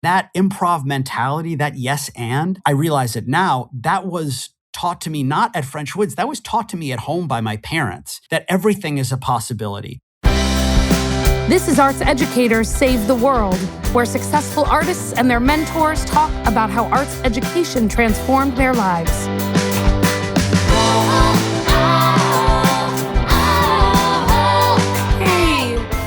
That improv mentality, that yes and, I realize it now, that was taught to me not at French Woods, that was taught to me at home by my parents, that everything is a possibility. This is Arts Educators Save the World, where successful artists and their mentors talk about how arts education transformed their lives.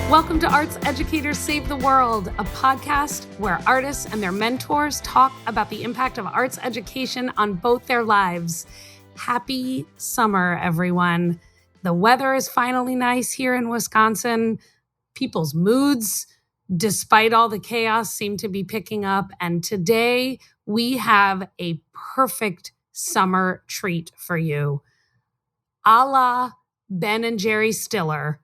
Welcome to Arts Educators Save the World, a podcast where artists and their mentors talk about the impact of arts education on both their lives. Happy summer, everyone. The weather is finally nice here in Wisconsin. People's moods, despite all the chaos, seem to be picking up. And today we have a perfect summer treat for you. A la Ben and Jerry Stiller.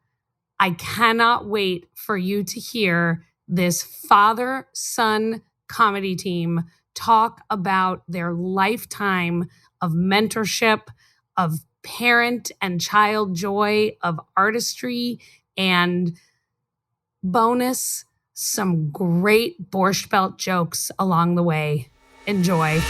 I cannot wait for you to hear this father-son comedy team talk about their lifetime of mentorship, of parent and child joy, of artistry, and bonus, some great borscht belt jokes along the way. Enjoy.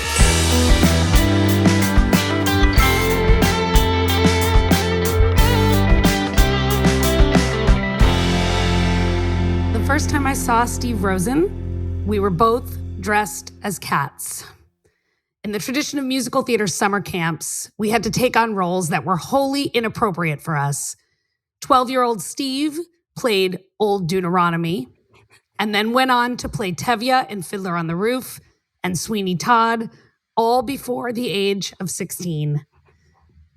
First time I saw Steve Rosen, we were both dressed as cats. In the tradition of musical theater summer camps, we had to take on roles that were wholly inappropriate for us. 12-year-old Steve played Old Deuteronomy, and then went on to play Tevye in Fiddler on the Roof and Sweeney Todd, all before the age of 16.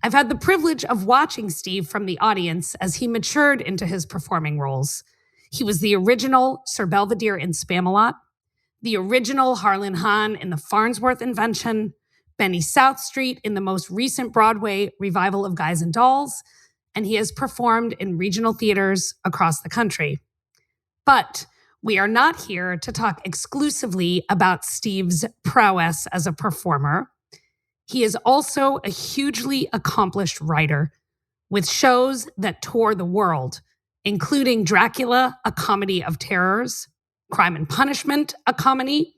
I've had the privilege of watching Steve from the audience as he matured into his performing roles. He was the original Sir Belvedere in Spamalot, the original Harlan Hahn in The Farnsworth Invention, Benny Southstreet in the most recent Broadway revival of Guys and Dolls, and he has performed in regional theaters across the country. But we are not here to talk exclusively about Steve's prowess as a performer. He is also a hugely accomplished writer with shows that tour the world, including Dracula, a comedy of terrors, Crime and Punishment, a comedy,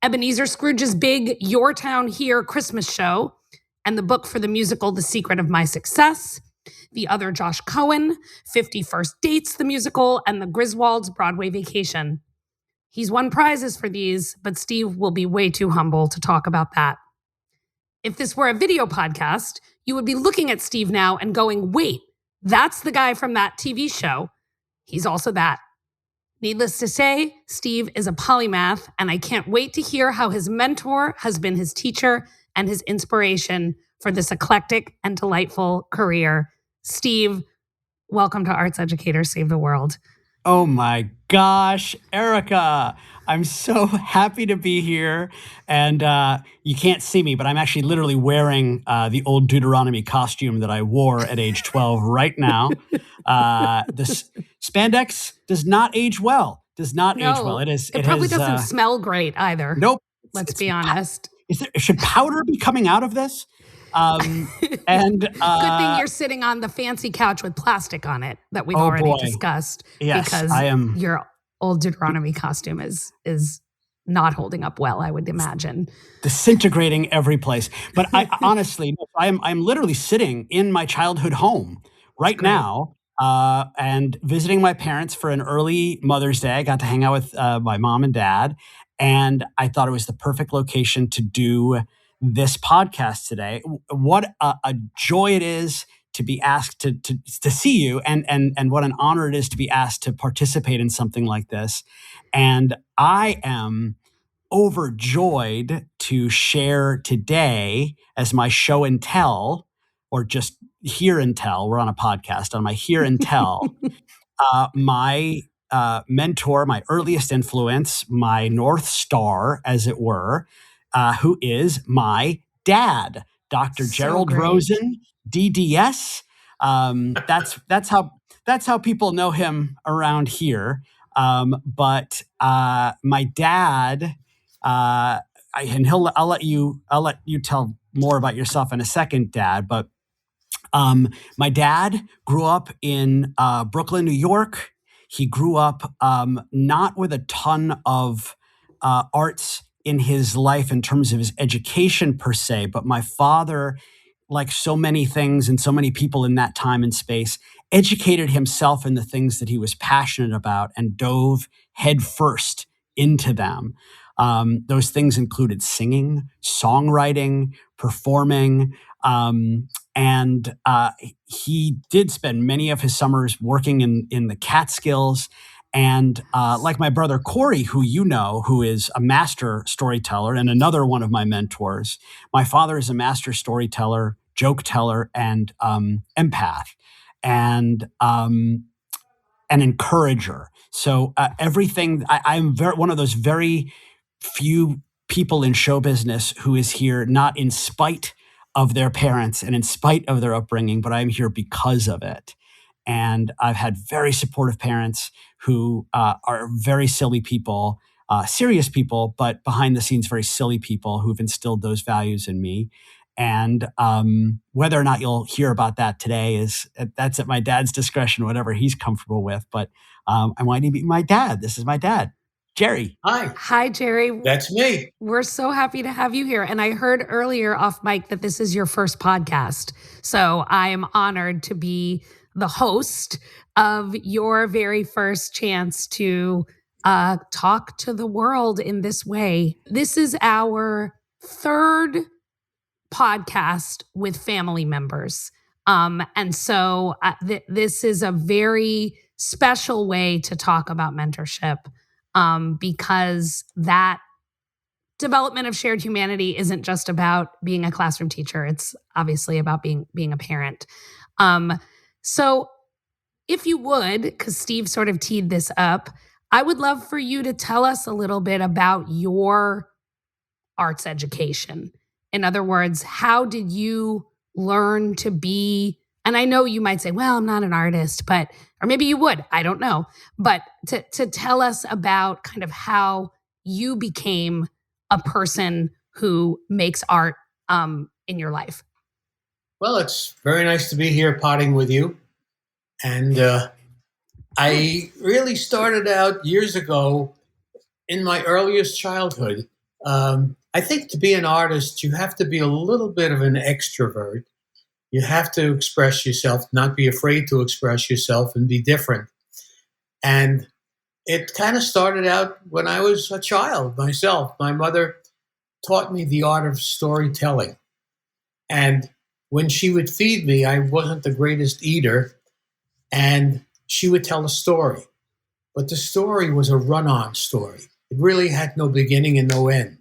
Ebenezer Scrooge's big Your Town Here Christmas show, and the book for the musical The Secret of My Success, the other Josh Cohen, 50 First Dates, the musical, and the Griswolds Broadway Vacation. He's won prizes for these, but Steve will be way too humble to talk about that. If this were a video podcast, you would be looking at Steve now and going, wait, that's the guy from that TV show. He's also that. Needless to say, Steve is a polymath, and I can't wait to hear how his mentor has been his teacher and his inspiration for this eclectic and delightful career. Steve, welcome to Arts Educators Save the World. Oh my gosh, Erica, I'm so happy to be here. And you can't see me, but I'm actually literally wearing the Old Deuteronomy costume that I wore at age 12 right now. This spandex does not age well. Age well. It probably doesn't smell great either. Nope. Let's be honest. Should powder be coming out of this? And good thing you're sitting on the fancy couch with plastic on it that we've already discussed. Yes, because I am. Your Old Deuteronomy costume is not holding up well, I would imagine. Disintegrating every place. But I honestly, I'm literally sitting in my childhood home right now and visiting my parents for an early Mother's Day. I got to hang out with my mom and dad, and I thought it was the perfect location to do this podcast today. What a joy it is to be asked to see you, and what an honor it is to be asked to participate in something like this. And I am overjoyed to share today as my show and tell, or just hear and tell. We're on a podcast, on my hear and tell, my mentor, my earliest influence, my North Star, as it were, who is my dad, Dr. Gerald Rosen, DDS. That's how people know him around here. But my dad, I'll let you tell more about yourself in a second, Dad. But my dad grew up in Brooklyn, New York. He grew up not with a ton of arts in his life in terms of his education per se, but my father, like so many things and so many people in that time and space, educated himself in the things that he was passionate about and dove headfirst into them. Those things included singing, songwriting, performing, and he did spend many of his summers working in the Catskills. And like my brother Corey, who you know, who is a master storyteller and another one of my mentors, my father is a master storyteller, joke teller, and empath, and an encourager. So everything, I'm one of those very few people in show business who is here not in spite of their parents and in spite of their upbringing, but I'm here because of it. And I've had very supportive parents who are very silly people, serious people, but behind the scenes, very silly people who've instilled those values in me. And whether or not you'll hear about that today that's at my dad's discretion, whatever he's comfortable with. But I want to meet my dad. This is my dad, Jerry. Hi, Jerry. That's me. We're so happy to have you here. And I heard earlier off mic that this is your first podcast. So I am honored to be the host of your very first chance to talk to the world in this way. This is our third podcast with family members. And so this is a very special way to talk about mentorship because that development of shared humanity isn't just about being a classroom teacher. It's obviously about being a parent. So if you would, because Steve sort of teed this up, I would love for you to tell us a little bit about your arts education. In other words, how did you learn to be, and I know you might say, well, I'm not an artist, or maybe you would, I don't know, but to tell us about kind of how you became a person who makes art in your life. Well, it's very nice to be here potting with you. And I really started out years ago in my earliest childhood. I think to be an artist, you have to be a little bit of an extrovert. You have to express yourself, not be afraid to express yourself and be different. And it kind of started out when I was a child myself. My mother taught me the art of storytelling. And when she would feed me, I wasn't the greatest eater, and she would tell a story. But the story was a run-on story. It really had no beginning and no end.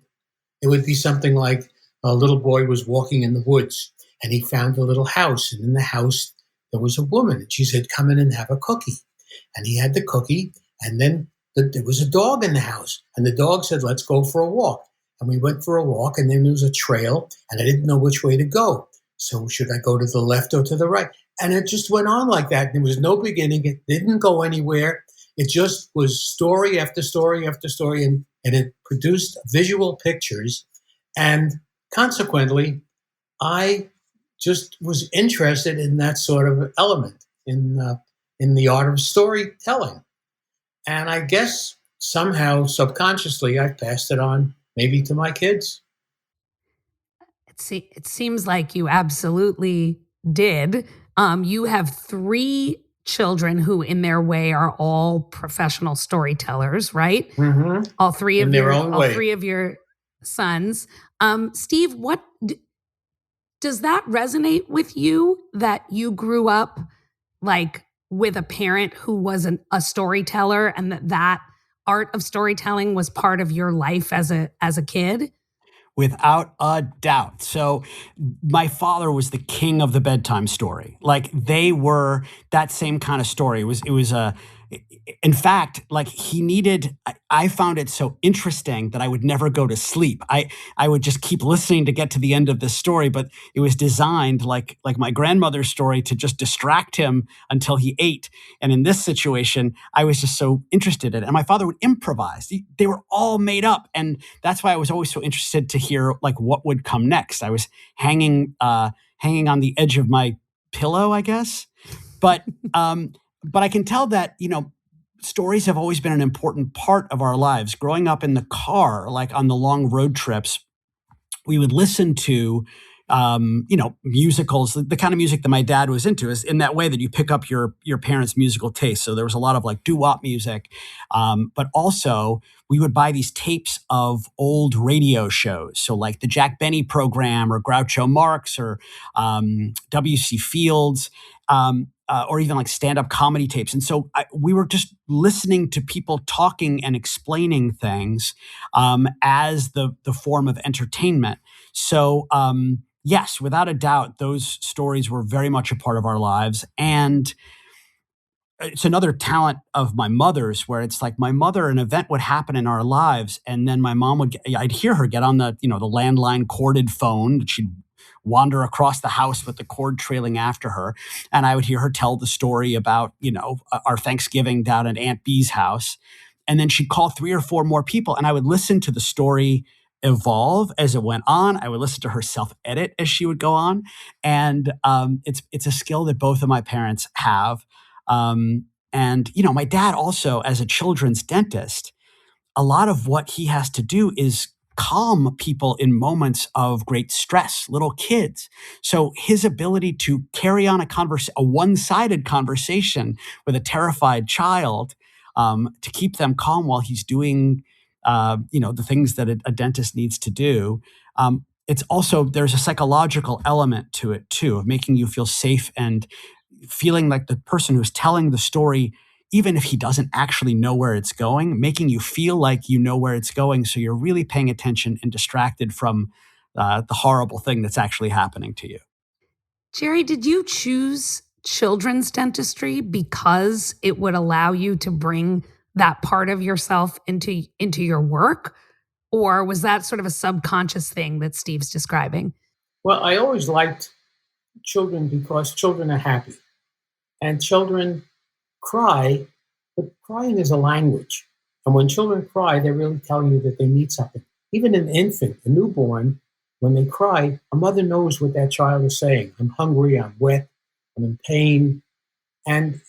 It would be something like a little boy was walking in the woods, and he found a little house. And in the house, there was a woman. And she said, come in and have a cookie. And he had the cookie, and then there was a dog in the house. And the dog said, let's go for a walk. And we went for a walk, and then there was a trail, and I didn't know which way to go. So should I go to the left or to the right? And it just went on like that. There was no beginning. It didn't go anywhere. It just was story after story after story, and it produced visual pictures. And consequently, I just was interested in that sort of element in the art of storytelling. And I guess somehow subconsciously I passed it on maybe to my kids. It seems like you absolutely did. You have 3 children who in their way are all professional storytellers, right? Mm-hmm. All three of your sons. Steve, what does that resonate with you, that you grew up like with a parent who was a storyteller, and that art of storytelling was part of your life as a kid? Without a doubt. So my father was the king of the bedtime story. Like they were that same kind of story. It was in fact, like I found it so interesting that I would never go to sleep. I would just keep listening to get to the end of the story, but it was designed like my grandmother's story to just distract him until he ate. And in this situation, I was just so interested in it. And my father would improvise. They were all made up. And that's why I was always so interested to hear like what would come next. I was hanging on the edge of my pillow, I guess. But I can tell that, stories have always been an important part of our lives. Growing up in the car, like on the long road trips, we would listen to musicals, the kind of music that my dad was into, is in that way that you pick up your parents' musical taste. So there was a lot of like doo-wop music, but also we would buy these tapes of old radio shows. So like the Jack Benny program, or Groucho Marx, or W.C. Fields, or even like stand-up comedy tapes. And so we were just listening to people talking and explaining things as the form of entertainment. So yes, without a doubt, those stories were very much a part of our lives. And it's another talent of my mother's, where it's like my mother, an event would happen in our lives, and then my mom I'd hear her get on the landline corded phone. She'd wander across the house with the cord trailing after her, and I would hear her tell the story about our Thanksgiving down at Aunt Bee's house, and then she'd call 3 or 4 more people, and I would listen to the story evolve as it went on. I would listen to her self-edit as she would go on, and it's a skill that both of my parents have. And my dad also, as a children's dentist, a lot of what he has to do is calm people in moments of great stress, little kids. So his ability to carry on a one-sided conversation with a terrified child, to keep them calm while he's doing, the things that a dentist needs to do. It's also, there's a psychological element to it too, of making you feel safe and feeling like the person who's telling the story, even if he doesn't actually know where it's going, making you feel like you know where it's going. So you're really paying attention and distracted from the horrible thing that's actually happening to you. Jerry, did you choose children's dentistry because it would allow you to bring that part of yourself into your work? Or was that sort of a subconscious thing that Steve's describing? Well, I always liked children because children are happy. And children cry, but crying is a language. And when children cry, they're really telling you that they need something. Even an infant, a newborn, when they cry, a mother knows what that child is saying. I'm hungry, I'm wet, I'm in pain. And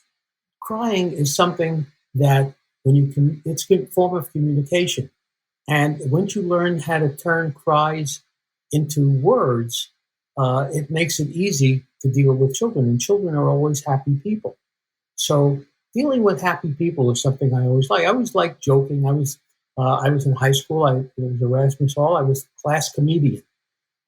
crying is something that it's a form of communication. And once you learn how to turn cries into words, it makes it easy to deal with children. And children are always happy people. So dealing with happy people is something I always like. I always liked joking. I was in high school. I was Erasmus Hall. I was class comedian.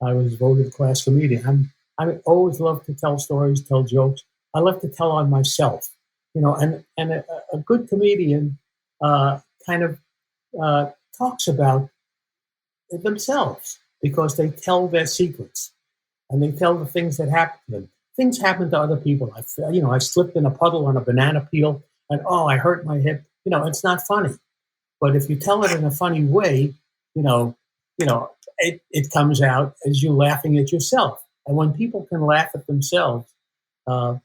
I was voted class comedian. I always love to tell stories, tell jokes. I love to tell on myself, and a good comedian kind of talks about themselves because they tell their secrets and they tell the things that happen to them. Things happen to other people. I slipped in a puddle on a banana peel and, I hurt my hip. It's not funny. But if you tell it in a funny way, it comes out as you laughing at yourself. And when people can laugh at themselves, you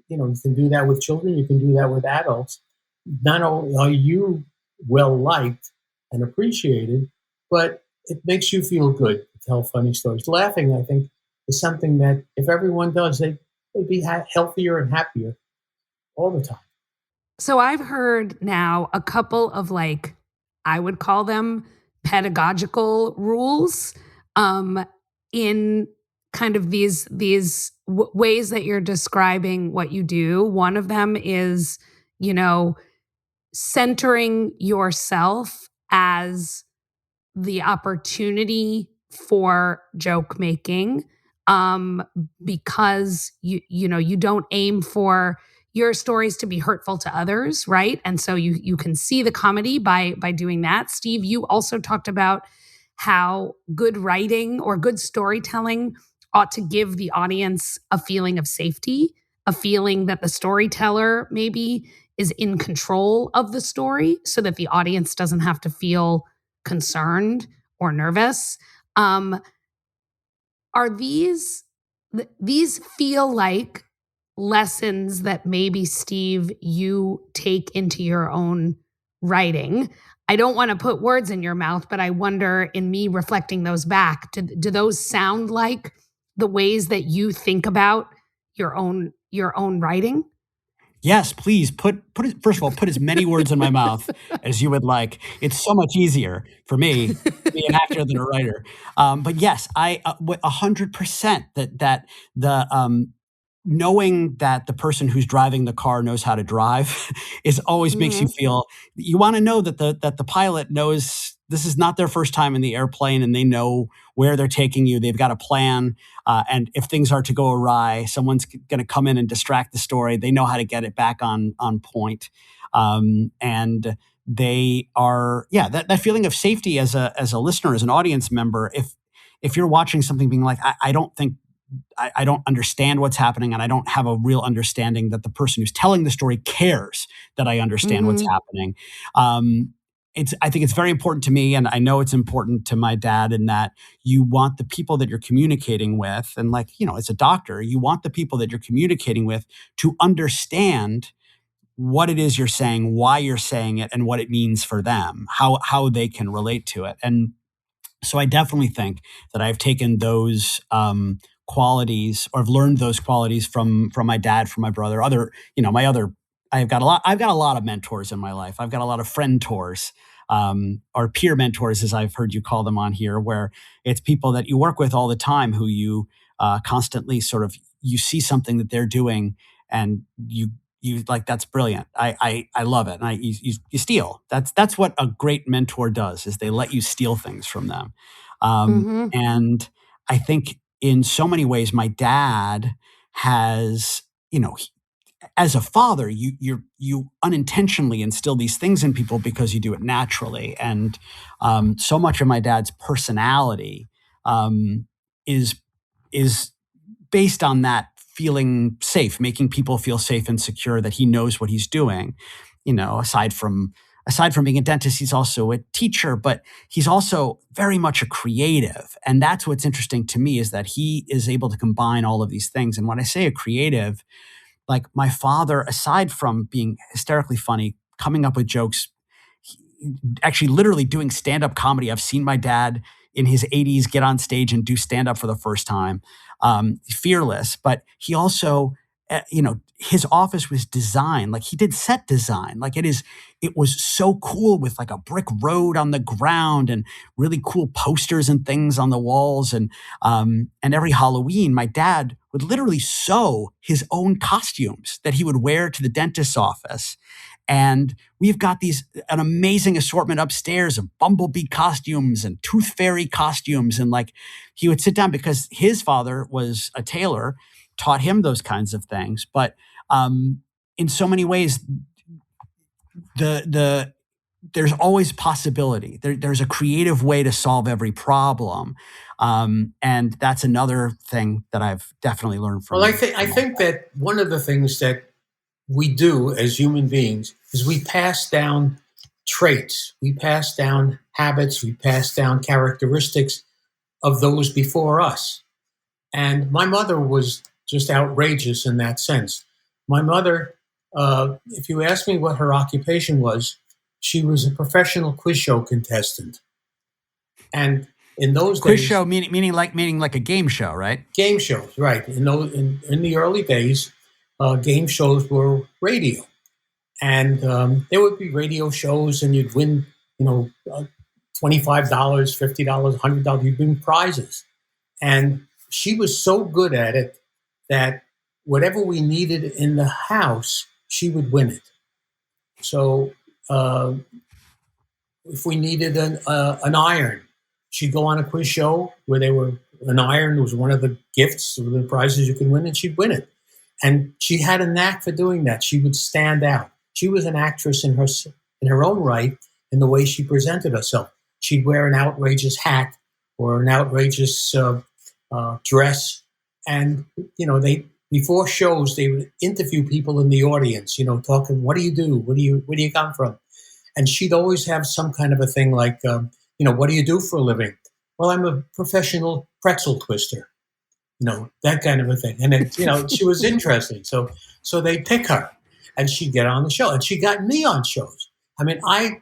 can do that with children. You can do that with adults. Not only are you well liked and appreciated, but it makes you feel good to tell funny stories. Laughing, I think, is something that if everyone does, they'd be healthier and happier all the time. So I've heard now a couple of I would call them pedagogical rules in kind of these ways that you're describing what you do. One of them is, centering yourself as the opportunity for joke making, because you don't aim for your stories to be hurtful to others, right? And so you can see the comedy by doing that. Steve, you also talked about how good writing or good storytelling ought to give the audience a feeling of safety, a feeling that the storyteller maybe is in control of the story so that the audience doesn't have to feel concerned or nervous. Are these feel like lessons that maybe, Steve, you take into your own writing? I don't want to put words in your mouth, but I wonder, in me reflecting those back, do those sound like the ways that you think about your own writing? Yes, please first of all, put as many words in my mouth as you would like. It's so much easier for me to be an actor than a writer. But yes, 100% that the knowing that the person who's driving the car knows how to drive is always makes you feel. You want to know that the pilot knows this is not their first time in the airplane, and they know where they're taking you. They've got a plan. And if things are to go awry, someone's going to come in and distract the story. They know how to get it back on point. And they are, that feeling of safety as a listener, as an audience member. If you're watching something being like, I don't think I don't understand what's happening, and I don't have a real understanding that the person who's telling the story cares that I understand what's happening. I think it's very important to me, and I know it's important to my dad, in that you want the people that you're communicating with, and as a doctor, you want the people that you're communicating with to understand what it is you're saying, why you're saying it, and what it means for them, how they can relate to it. And so I definitely think that I've taken those qualities, or I've learned those qualities from my dad, from my brother, I've got a lot of mentors in my life. I've got a lot of friend tours, or peer mentors, as I've heard you call them on here, where it's people that you work with all the time, who you constantly you see something that they're doing, and you like, that's brilliant. I love it. And you steal. That's what a great mentor does, is they let you steal things from them. And I think in so many ways, my dad has, as a father, you unintentionally instill these things in people because you do it naturally. And so much of my dad's personality is based on that feeling safe, making people feel safe and secure, that he knows what he's doing. Aside from being a dentist, he's also a teacher, but he's also very much a creative. And that's what's interesting to me, is that he is able to combine all of these things. And when I say a creative, like my father, aside from being hysterically funny, coming up with jokes, actually literally doing stand-up comedy. I've seen my dad in his 80s get on stage and do stand-up for the first time. Fearless, but he also, his office was designed, like he did set design. Like it was so cool, with like a brick road on the ground and really cool posters and things on the walls. And every Halloween, my dad would literally sew his own costumes that he would wear to the dentist's office. And we've got an amazing assortment upstairs of bumblebee costumes and tooth fairy costumes. And he would sit down, because his father was a tailor, taught him those kinds of things. But in so many ways, there's always possibility. There's a creative way to solve every problem. And that's another thing that I've definitely learned from. Well, I think that one of the things that we do as human beings is we pass down traits, we pass down habits, we pass down characteristics of those before us. And my mother was just outrageous in that sense. My mother, if you ask me what her occupation was, she was a professional quiz show contestant. And in those quiz days, show meaning like a game show, right? Game shows, right? In the early days, game shows were radio, and there would be radio shows, and you'd win, $25, $50, $100. You'd win prizes, and she was so good at it that whatever we needed in the house, she would win it. So if we needed an iron, she'd go on a quiz show where an iron was one of the gifts or the prizes you could win, and she'd win it. And she had a knack for doing that. She would stand out. She was an actress in her own right, in the way she presented herself. She'd wear an outrageous hat or an outrageous dress, and before shows they would interview people in the audience. Talking, what do you do? Where do you come from? And she'd always have some kind of a thing like, what do you do for a living? Well, I'm a professional pretzel twister. That kind of a thing. And then, she was interesting. So they pick her, and she'd get on the show, and she got me on shows. I mean, I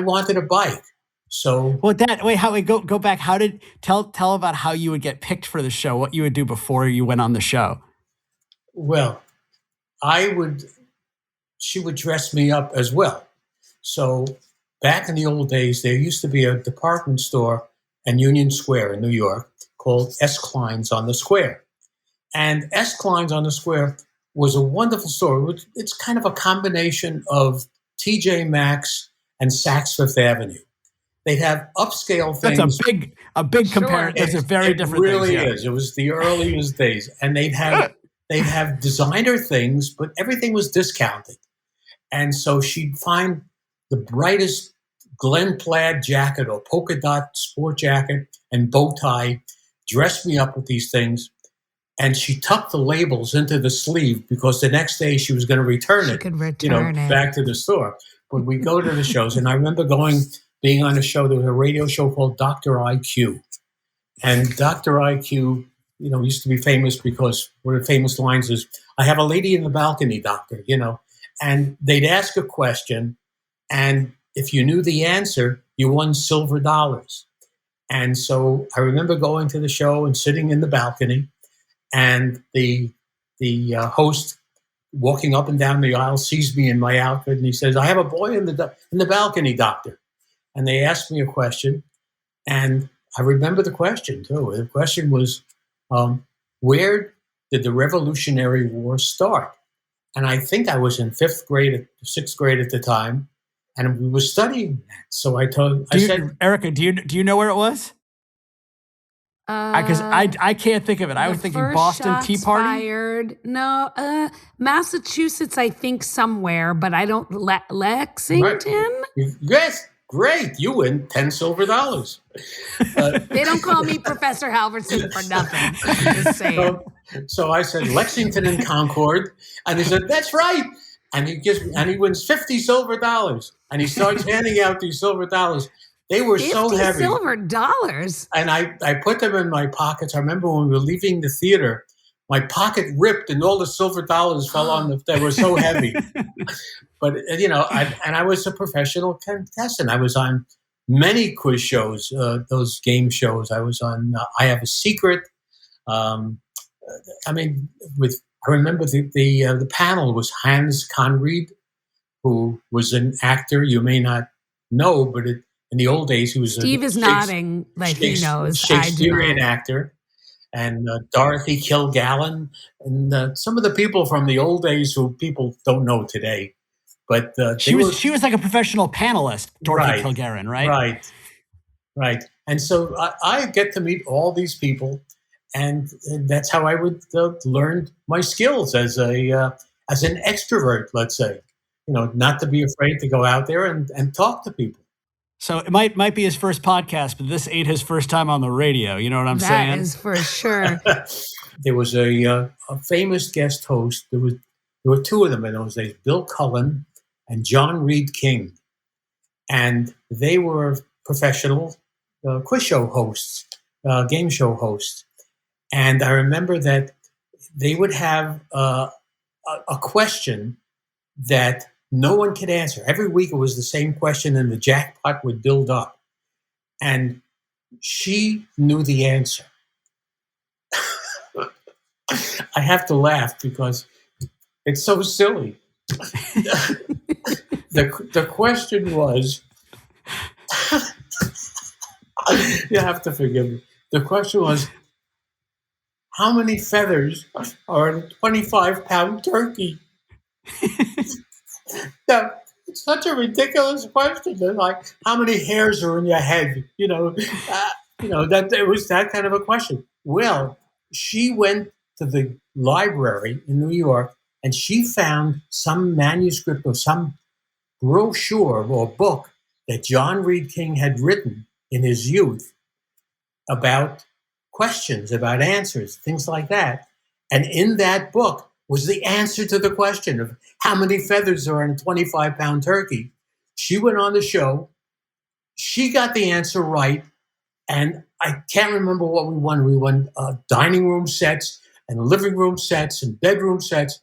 wanted a bike. So well, go back. How did tell about how you would get picked for the show? What you would do before you went on the show? Well, I would she would dress me up as well. So back in the old days, there used to be a department store in Union Square in New York called S. Klein's on the Square. And S. Klein's on the Square was a wonderful store. It's kind of a combination of TJ Maxx and Saks Fifth Avenue. They'd have upscale things. That's a big comparison. Those are very different things. It really is. It was the earliest days. And they'd have designer things, but everything was discounted. And so she'd find the brightest Glen plaid jacket or polka dot sport jacket and bow tie, dress me up with these things. And she tucked the labels into the sleeve because the next day she was going to return it. Could return it back to the store. But we go to the shows, and I remember being on a show. There was a radio show called Dr. IQ, and Dr. IQ, used to be famous because one of the famous lines is, "I have a lady in the balcony, doctor." And they'd ask a question, and if you knew the answer, you won silver dollars. And so I remember going to the show and sitting in the balcony. And the host walking up and down the aisle sees me in my outfit, and he says, "I have a boy in the balcony, doctor." And they asked me a question, and I remember the question too. The question was, where did the Revolutionary War start? And I think I was in sixth grade at the time, and we were studying that. So I said, Erica, do you know where it was? Because I can't think of it. I was thinking Boston Tea Party. Fired. No, Massachusetts, I think somewhere, but I don't. Lexington. Right. Yes, great. You win 10 silver dollars. They don't call me Professor Halverson for nothing. I'm just saying. So I said Lexington and Concord, and he said, "That's right." And he wins 50 silver dollars, and he starts handing out these silver dollars. They were so heavy. Silver dollars. And I put them in my pockets. I remember when we were leaving the theater, my pocket ripped and all the silver dollars fell on they were so heavy. But, I was a professional contestant. I was on many quiz shows, those game shows. I was on I Have a Secret. I remember the panel was Hans Conried, who was an actor you may not know, but in the old days, he was Steve is nodding like he knows. Shakespearean actor, and Dorothy Kilgallen, and some of the people from the old days who people don't know today. But she was like a professional panelist, Dorothy Kilgallen, right? Right. And so I get to meet all these people, and that's how I would learn my skills as an extrovert. Let's say, not to be afraid to go out there and talk to people. So it might be his first podcast, but this ain't his first time on the radio. You know what I'm saying? That is for sure. There was a famous guest host. There were two of them in those days, Bill Cullen and John Reed King. And they were professional quiz show hosts, game show hosts. And I remember that they would have a question that no one could answer. Every week it was the same question, and the jackpot would build up. And she knew the answer. I have to laugh because it's so silly. The question was, you have to forgive me. The question was, how many feathers are in a 25-pound turkey? No, it's such a ridiculous question. They're like, how many hairs are in your head? That it was that kind of a question. Well, she went to the library in New York, and she found some manuscript or some brochure or book that John Reed King had written in his youth about questions, about answers, things like that. And in that book was the answer to the question of how many feathers are in a 25-pound turkey. She went on the show. She got the answer right. And I can't remember what we won. We won dining room sets and living room sets and bedroom sets.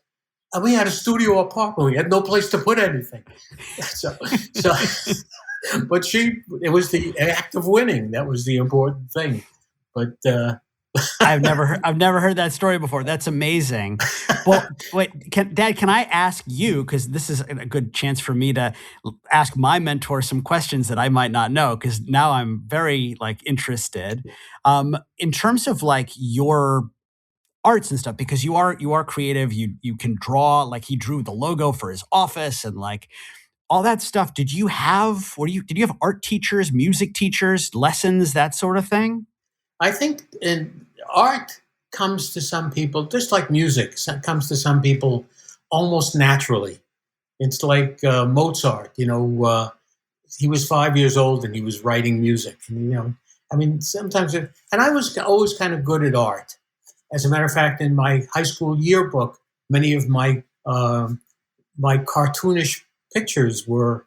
And we had a studio apartment. We had no place to put anything. But it was the act of winning. That was the important thing. But I've never heard that story before. That's amazing. Well, wait, Dad, can I ask you, because this is a good chance for me to ask my mentor some questions that I might not know, because now I'm very interested. In terms of your arts and stuff, because you are creative, you can draw, he drew the logo for his office and all that stuff. Did you have art teachers, music teachers, lessons, that sort of thing? I think art comes to some people, just like music, comes to some people almost naturally. It's like Mozart, he was 5 years old and he was writing music. And, I mean, sometimes, and I was always kind of good at art. As a matter of fact, in my high school yearbook, many of my cartoonish pictures were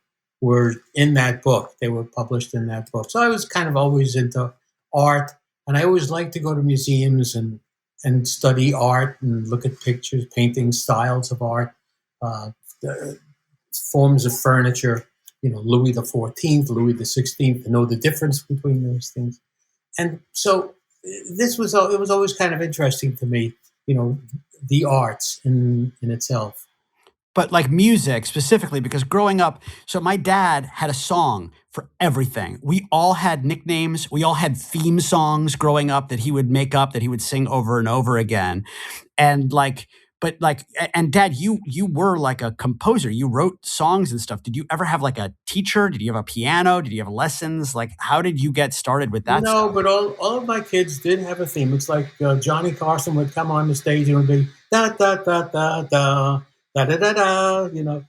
in that book. They were published in that book. So I was kind of always into art, and I always liked to go to museums and study art and look at pictures, paintings, styles of art, the forms of furniture. Louis the 14th, Louis the 16th, to know the difference between those things. And so it was always kind of interesting to me, the arts in itself. But music specifically, because growing up, so my dad had a song for everything. We all had nicknames. We all had theme songs growing up that he would make up, that he would sing over and over again. And and Dad, you were a composer. You wrote songs and stuff. Did you ever have a teacher? Did you have a piano? Did you have lessons? How did you get started with that No, stuff? but all of my kids did have a theme. It's like Johnny Carson would come on the stage and it would be da da da da da da da da da.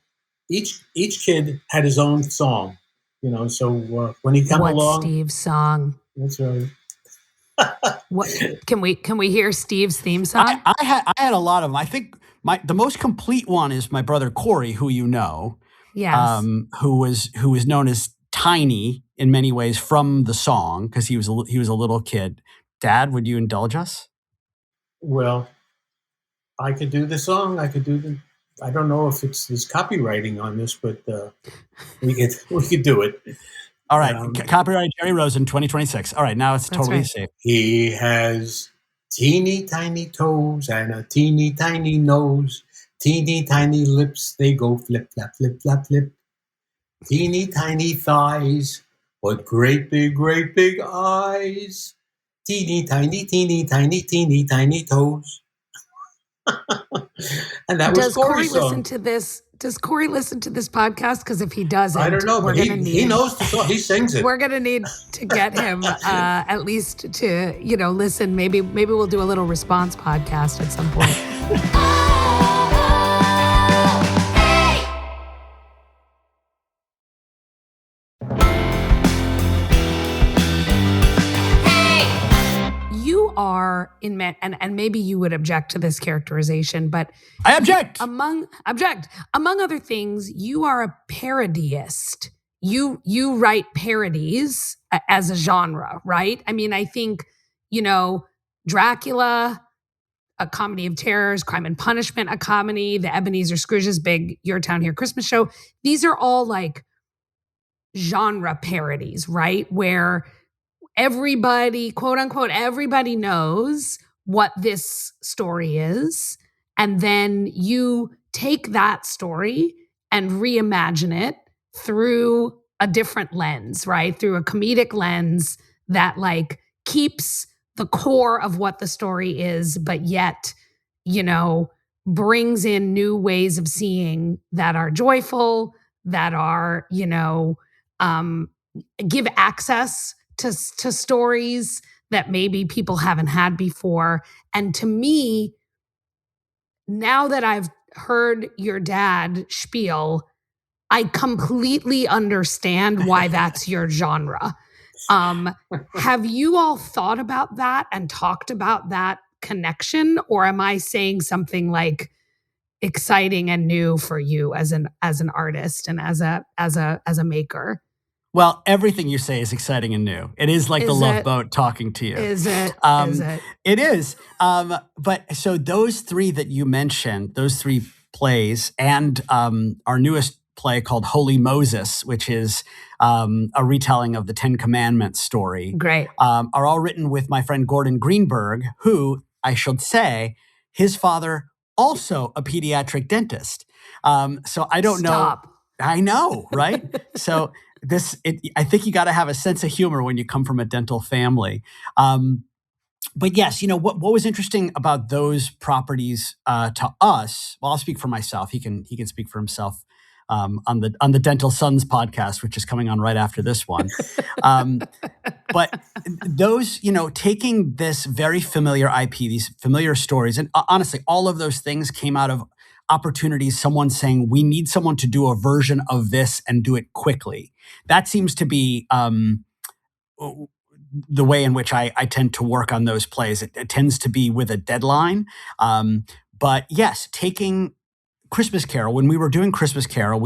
Each kid had his own song. So when he come What's along, Steve's song? that's right. What can we hear Steve's theme song? I had a lot of them. I think the most complete one is my brother Corey, who you know, Yes. who was known as Tiny in many ways from the song, because he was a little kid. Dad, would you indulge us? Well, I could do the song. I don't know if there's copywriting on this, but we could do it. All right, copyright Jerry Rosen, 2026. All right, now it's totally right. safe. He has teeny tiny toes and a teeny tiny nose, teeny tiny lips, they go flip, flap, flip, flap, flip. Teeny tiny thighs, but great big eyes. Teeny tiny, teeny tiny, teeny tiny toes. And that was Does Corey Corey's song. listen to this? Does Corey listen to this podcast? Because if he doesn't, I don't know, but he knows the song. He sings it. We're gonna need to get him at least to listen. Maybe we'll do a little response podcast at some point. You are and maybe you would object to this characterization, but I object. Among other things, you are a parodyist. You write parodies as a genre, right? I mean, I think, Dracula, a comedy of terrors, Crime and Punishment, a comedy, the Ebenezer Scrooge's big Your Town Here Christmas show. These are all genre parodies, right? Where everybody, quote unquote, everybody knows what this story is. And then you take that story and reimagine it through a different lens, right? Through a comedic lens that keeps the core of what the story is, but yet, brings in new ways of seeing that are joyful, that are, give access to stories that maybe people haven't had before. And to me, now that I've heard your dad spiel, I completely understand why that's your genre. Have you all thought about that and talked about that connection, or am I saying something exciting and new for you as an artist and as a maker? Well, everything you say is exciting and new. It is like the Love Boat talking to you. Is it? Is it? It is. But so those three that you mentioned, those three plays, and our newest play called Holy Moses, which is a retelling of the Ten Commandments story, Great. are all written with my friend Gordon Greenberg, who, I should say, his father also a pediatric dentist. So I don't know. I know, right? So I think you got to have a sense of humor when you come from a dental family. But yes, what was interesting about those properties to us? Well, I'll speak for myself. He can speak for himself on the Dental Sons podcast, which is coming on right after this one. But those, taking this very familiar IP, these familiar stories, and honestly, all of those things came out of opportunities. Someone saying, "We need someone to do a version of this and do it quickly." That seems to be the way in which I tend to work on those plays. It tends to be with a deadline. But yes, taking Christmas Carol, when we were doing Christmas Carol,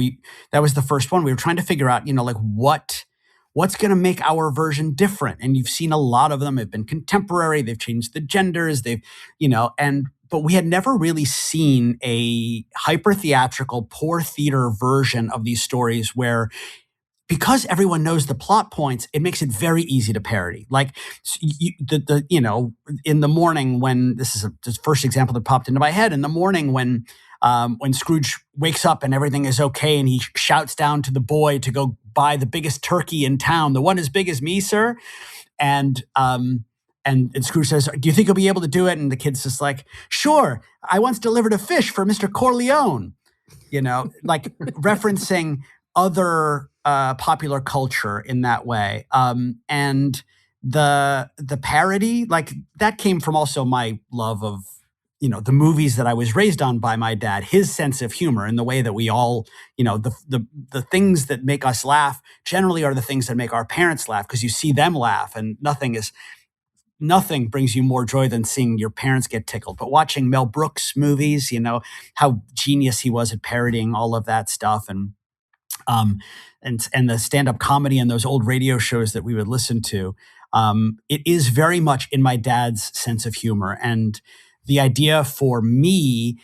that was the first one. We were trying to figure out, like what's going to make our version different. And you've seen a lot of them have been contemporary. They've changed the genders. But we had never really seen a hyper theatrical, poor theater version of these stories where, because everyone knows the plot points, it makes it very easy to parody. Like in the morning when this is the first example that popped into my head. In the morning when Scrooge wakes up and everything is okay, and he shouts down to the boy to go buy the biggest turkey in town, the one as big as me, sir. And Scrooge says, "Do you think you'll be able to do it?" And the kid's just like, "Sure. I once delivered a fish for Mr. Corleone." Like referencing other popular culture in that way. And the parody, like that came from also my love of, the movies that I was raised on by my dad, his sense of humor, and the way that we all, the things that make us laugh generally are the things that make our parents laugh, because you see them laugh, and nothing brings you more joy than seeing your parents get tickled. But watching Mel Brooks movies, how genius he was at parodying all of that stuff, and the stand-up comedy and those old radio shows that we would listen to. It is very much in my dad's sense of humor. And the idea for me,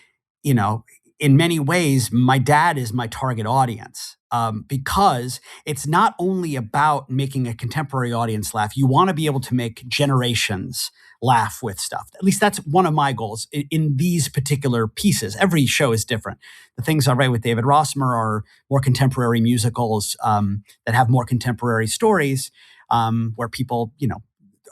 in many ways, my dad is my target audience, because it's not only about making a contemporary audience laugh. You want to be able to make generations laugh with stuff. At least that's one of my goals in these particular pieces. Every show is different. The things I write with David Rossmer are more contemporary musicals that have more contemporary stories, where people,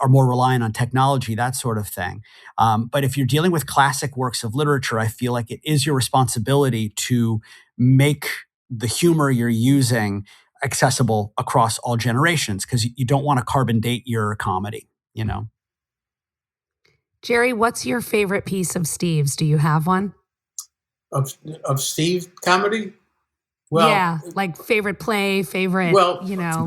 are more reliant on technology, that sort of thing. But if you're dealing with classic works of literature, I feel like it is your responsibility to make the humor you're using accessible across all generations, because you don't want to carbon date your comedy, Jerry, what's your favorite piece of Steve's? Do you have one? Of Steve comedy? Well, yeah, like favorite play, favorite,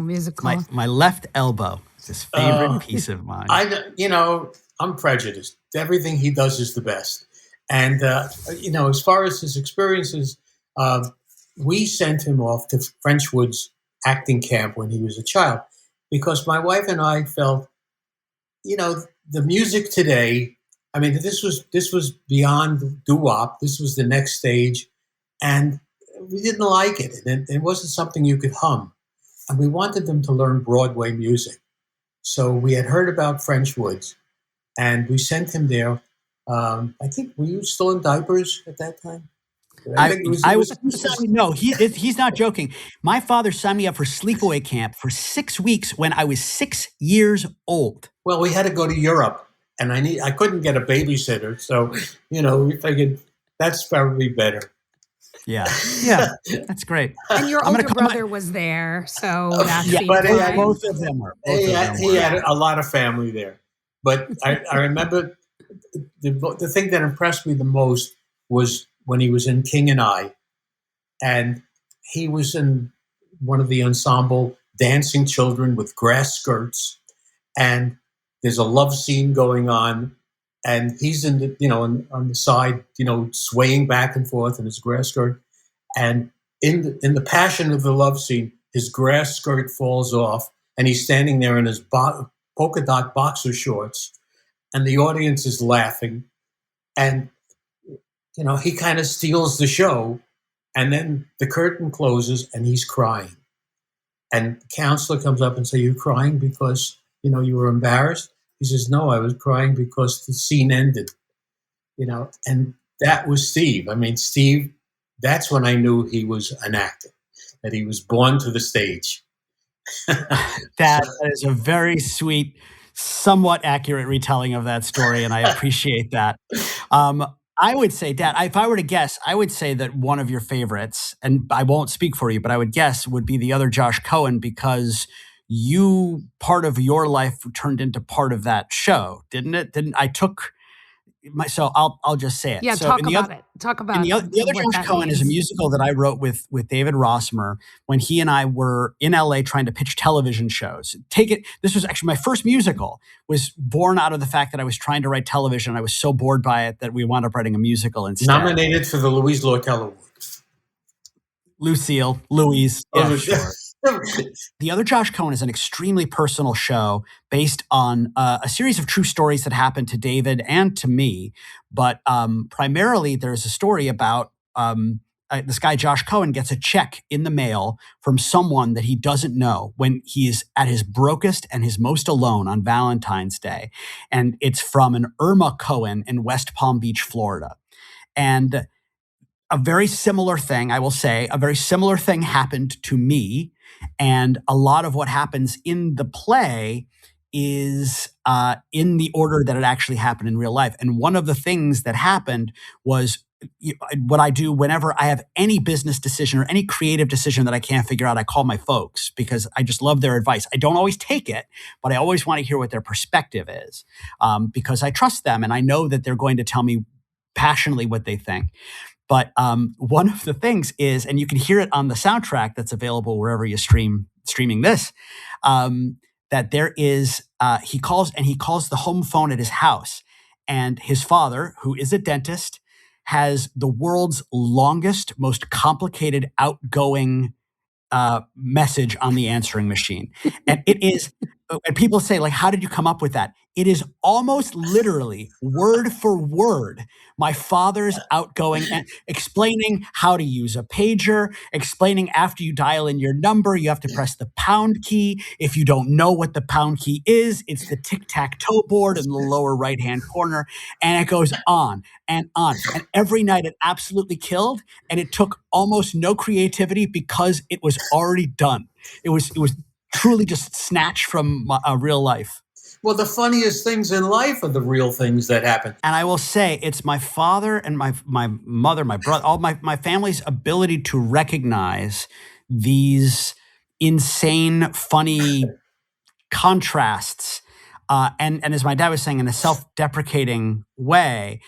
musical. My left elbow is his favorite piece of mine. I'm prejudiced. Everything he does is the best. And, as far as his experiences, we sent him off to Frenchwood's acting camp when he was a child, because my wife and I felt, the music today, I mean, this was beyond doo-wop. This was the next stage. And we didn't like it. And it wasn't something you could hum. And we wanted them to learn Broadway music. So we had heard about Frenchwoods, and we sent him there. I think, were you still in diapers at that time? No, he's not joking. My father signed me up for sleepaway camp for 6 weeks when I was 6 years old. Well, we had to go to Europe, and I couldn't get a babysitter, so we figured that's probably better. Yeah, that's great. And your older brother was there, so that's both of them were. He had a lot of family there, but I remember the thing that impressed me the most was when he was in King and I, and he was in one of the ensemble dancing children with grass skirts, and there's a love scene going on, and he's in the, on the side, swaying back and forth in his grass skirt, and in the passion of the love scene, his grass skirt falls off, and he's standing there in his polka dot boxer shorts, and the audience is laughing, and he kind of steals the show, And then the curtain closes and he's crying. And the counselor comes up and says, "You're crying because, you were embarrassed?" He says, "No, I was crying because the scene ended." And that was Steve. I mean, Steve, that's when I knew he was an actor, that he was born to the stage. That is a very sweet, somewhat accurate retelling of that story, and I appreciate that. I would say, Dad, if I were to guess, I would say that one of your favorites, and I won't speak for you, but I would guess would be the other Josh Cohen, because part of your life turned into part of that show, didn't it? So I'll just say it. Yeah, So talk about it. Talk about the other what Josh that Cohen is a means. musical that I wrote with David Rossmer when he and I were in LA trying to pitch television shows. This was actually my first musical, was born out of the fact that I was trying to write television. I was so bored by it that we wound up writing a musical instead. Nominated for the Louise Lortel Award. Louise. Yeah, sure. The other Josh Cohen is an extremely personal show based on a series of true stories that happened to David and to me. But primarily, there's a story about this guy, Josh Cohen, gets a check in the mail from someone that he doesn't know when he is at his brokest and his most alone on Valentine's Day. And it's from an Irma Cohen in West Palm Beach, Florida. And a very similar thing, I will say, happened to me. And a lot of what happens in the play is in the order that it actually happened in real life. And one of the things that happened was what I do whenever I have any business decision or any creative decision that I can't figure out. I call my folks because I just love their advice. I don't always take it, but I always want to hear what their perspective is, because I trust them and I know that they're going to tell me passionately what they think. But one of the things is, and you can hear it on the soundtrack that's available wherever you streaming this, that there is, he calls the home phone at his house. And his father, who is a dentist, has the world's longest, most complicated outgoing message on the answering machine. And it is, and people say, like, how did you come up with that? It is almost literally word for word my father's outgoing and explaining how to use a pager, explaining after you dial in your number, you have to press the pound key. If you don't know what the pound key is, it's the tic-tac-toe board in the lower right-hand corner. And it goes on and on. And every night it absolutely killed. And it took almost no creativity because it was already done. It was truly just snatched from real life. Well, the funniest things in life are the real things that happen. And I will say it's my father and my mother, my brother, all my family's ability to recognize these insane, funny contrasts. And as my dad was saying, in a self-deprecating way,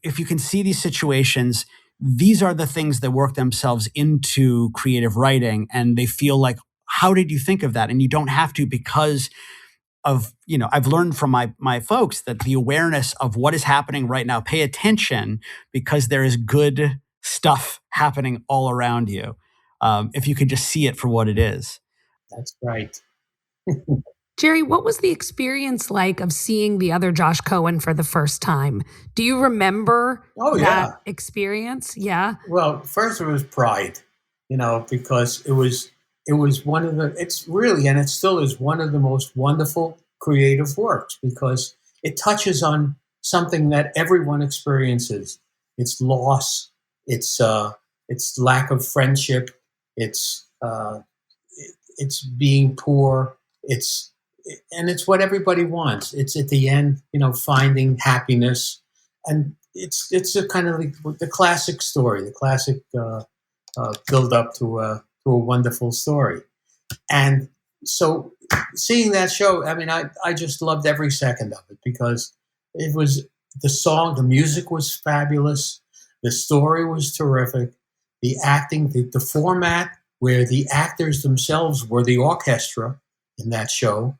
if you can see these situations, these are the things that work themselves into creative writing. And they feel like, how did you think of that? And you don't have to, because of, I've learned from my folks that the awareness of what is happening right now, pay attention, because there is good stuff happening all around you. If you could just see it for what it is. That's right. Jerry, what was the experience like of seeing the other Josh Cohen for the first time? Do you remember that experience? Yeah. Well, first it was pride, because it was one of it's really, and it still is, one of the most wonderful creative works, because it touches on something that everyone experiences. It's loss, it's lack of friendship, it's being poor, it's what everybody wants. It's at the end, finding happiness, and it's a kind of like the classic story, the classic build up to a wonderful story. And so seeing that show, I mean, I just loved every second of it, because it was the music was fabulous. The story was terrific. The acting, the format where the actors themselves were the orchestra in that show.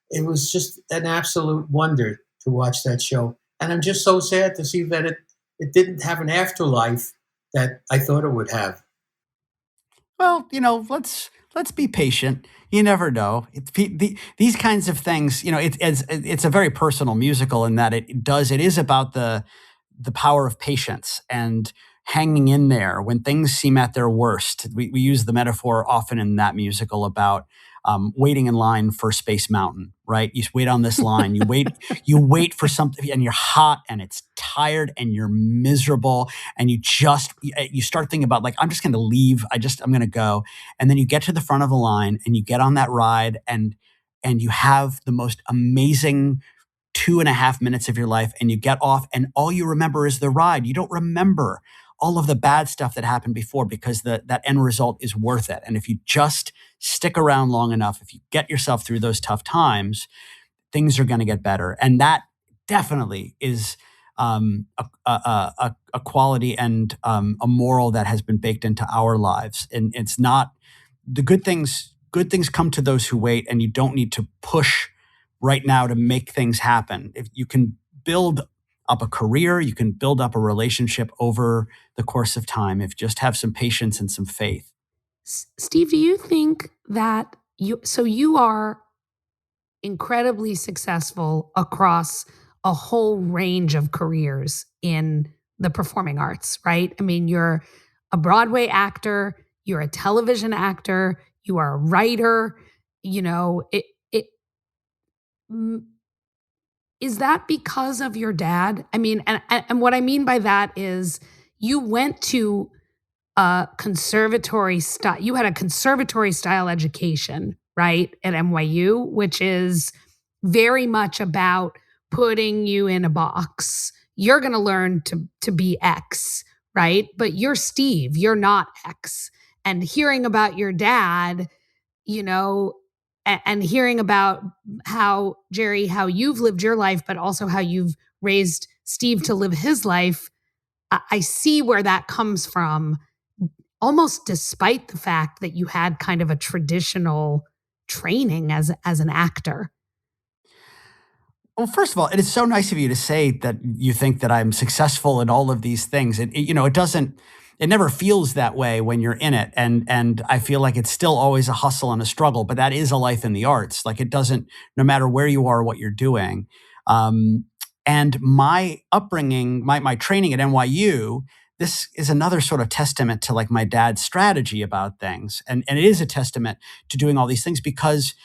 It was just an absolute wonder to watch that show. And I'm just so sad to see that it didn't have an afterlife that I thought it would have. Well, let's be patient. You never know. These kinds of things, it's a very personal musical in that it is about the power of patience. And hanging in there when things seem at their worst. We use the metaphor often in that musical about waiting in line for Space Mountain, right? You wait on this line, you wait for something, and you're hot and it's tired and you're miserable, and you start thinking about like, I'm just going to leave. I'm going to go, and then you get to the front of the line and you get on that ride, and you have the most amazing 2.5 minutes of your life, and you get off, and all you remember is the ride. You don't remember all of the bad stuff that happened before, because that end result is worth it. And if you just stick around long enough, if you get yourself through those tough times, things are going to get better. And that definitely is a quality and a moral that has been baked into our lives. And it's not the good things. Good things come to those who wait, and you don't need to push right now to make things happen. If you can build up a career, you can build up a relationship over the course of time, if you just have some patience and some faith. Steve, do you think that you are incredibly successful across a whole range of careers in the performing arts, right? I mean, you're a Broadway actor, you're a television actor, you are a writer, you know, mm, is that because of your dad? I mean, and what I mean by that is you went to a conservatory style. You had a conservatory style education, right, at NYU, which is very much about putting you in a box. You're going to learn to be X, right? But you're Steve. You're not X. And hearing about your dad, you know, and hearing about how, Jerry, how you've lived your life, but also how you've raised Steve to live his life, I see where that comes from, almost despite the fact that you had kind of a traditional training as an actor. Well, first of all, it is so nice of you to say that you think that I'm successful in all of these things. It never feels that way when you're in it. And I feel like it's still always a hustle and a struggle, but that is a life in the arts. Like, it doesn't, no matter where you are, what you're doing. And my upbringing, my training at NYU, this is another sort of testament to like my dad's strategy about things. And it is a testament to doing all these things, because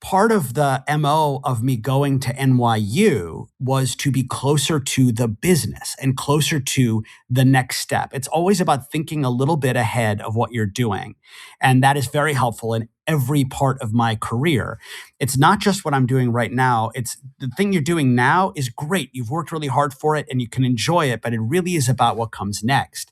part of the MO of me going to NYU was to be closer to the business and closer to the next step. It's always about thinking a little bit ahead of what you're doing. And that is very helpful in every part of my career. It's not just what I'm doing right now. It's the thing you're doing now is great. You've worked really hard for it and you can enjoy it, but it really is about what comes next.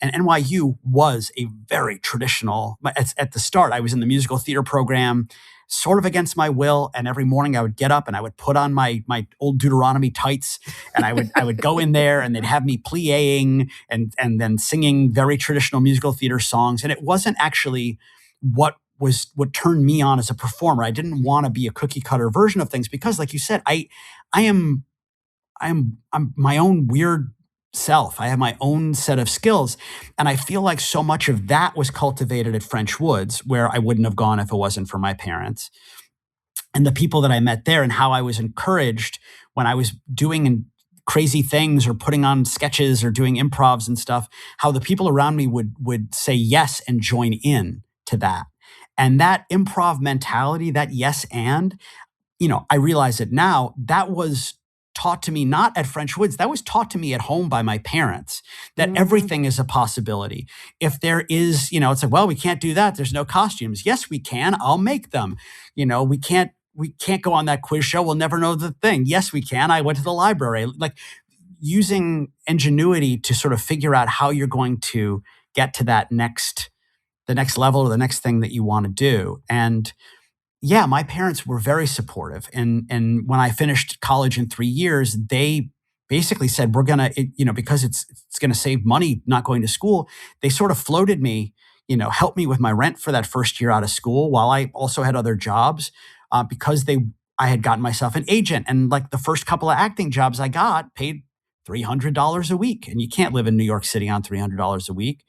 And NYU was a very traditional, at the start, I was in the musical theater program, sort of against my will. And every morning I would get up and I would put on my old Deuteronomy tights, and I would go in there, and they'd have me plie-ing and then singing very traditional musical theater songs. And it wasn't actually what turned me on as a performer. I didn't want to be a cookie cutter version of things, because like you said, I'm my own weird self. I have my own set of skills. And I feel like so much of that was cultivated at French Woods, where I wouldn't have gone if it wasn't for my parents. And the people that I met there, and how I was encouraged when I was doing crazy things or putting on sketches or doing improvs and stuff, how the people around me would say yes and join in to that. And that improv mentality, that yes and, I realize it now, that was taught to me not at French Woods, that was taught to me at home by my parents, that everything is a possibility. If there is, it's like, well, we can't do that. There's no costumes. Yes, we can. I'll make them. We can't go on that quiz show. We'll never know the thing. Yes, we can. I went to the library. Like, using ingenuity to sort of figure out how you're going to get to the next level, or the next thing that you want to do. And yeah, my parents were very supportive. And when I finished college in 3 years, they basically said, we're going to, because it's going to save money not going to school. They sort of floated me, helped me with my rent for that first year out of school, while I also had other jobs, because I had gotten myself an agent. And like the first couple of acting jobs I got paid $300 a week. And you can't live in New York City on $300 a week.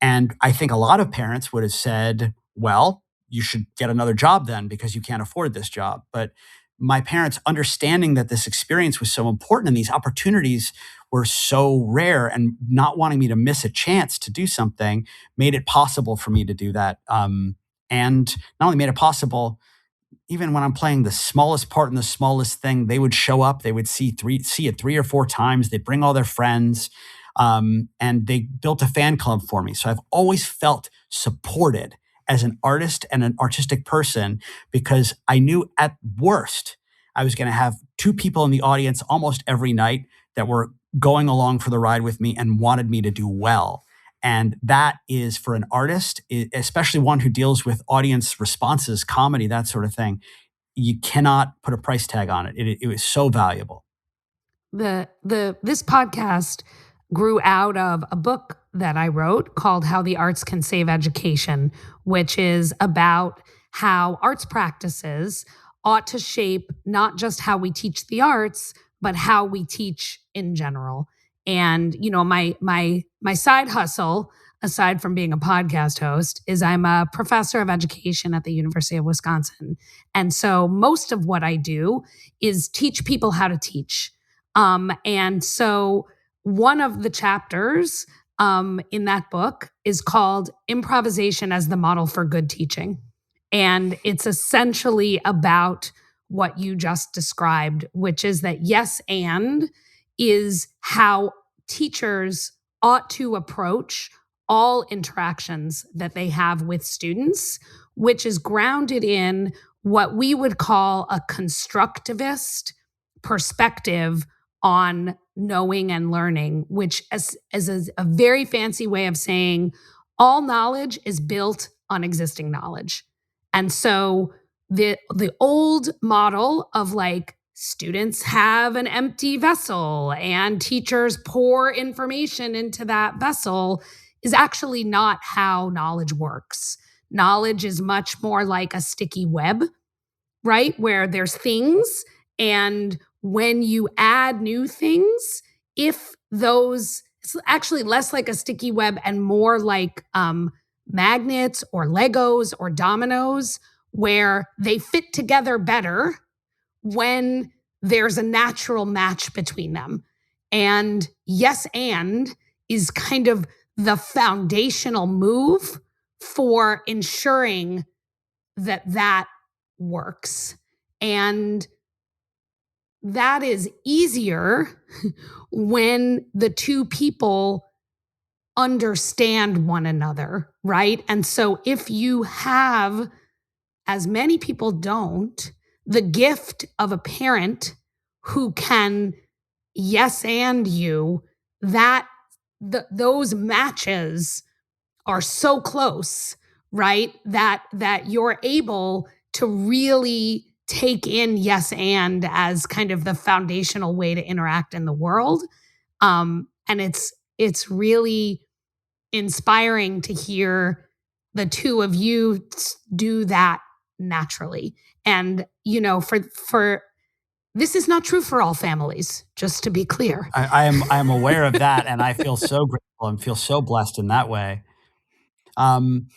And I think a lot of parents would have said, well, you should get another job then, because you can't afford this job. But my parents understanding that this experience was so important and these opportunities were so rare, and not wanting me to miss a chance to do something made it possible for me to do that. And not only made it possible, even when I'm playing the smallest part in the smallest thing, they would show up. They would see it 3 or 4 times. They'd bring all their friends, and they built a fan club for me. So I've always felt supported as an artist and an artistic person, because I knew at worst I was going to have 2 people in the audience almost every night that were going along for the ride with me and wanted me to do well. And that is, for an artist, especially one who deals with audience responses, comedy, that sort of thing, you cannot put a price tag on it. It was so valuable. This podcast grew out of a book that I wrote called How the Arts Can Save Education, which is about how arts practices ought to shape not just how we teach the arts, but how we teach in general. And, my side hustle, aside from being a podcast host, is I'm a professor of education at the University of Wisconsin. And so most of what I do is teach people how to teach. And so one of the chapters in that book is called Improvisation as the Model for Good Teaching. And it's essentially about what you just described, which is that yes and is how teachers ought to approach all interactions that they have with students, which is grounded in what we would call a constructivist perspective on knowing and learning, which is a very fancy way of saying all knowledge is built on existing knowledge. And so the old model of like students have an empty vessel and teachers pour information into that vessel is actually not how knowledge works. Knowledge is much more like a sticky web, right? Where there's things, and when you add new things, if those, it's actually less like a sticky web and more like magnets or Legos or dominoes, where they fit together better when there's a natural match between them. And yes and is kind of the foundational move for ensuring that that works. And that is easier when the 2 people understand one another, right? And so if you have, as many people don't, the gift of a parent who can yes and you, that those matches are so close, right? That you're able to really take in yes and as kind of the foundational way to interact in the world. And it's really inspiring to hear the 2 of you do that naturally. And, for this is not true for all families, just to be clear. I am aware of that, and I feel so grateful and feel so blessed in that way. And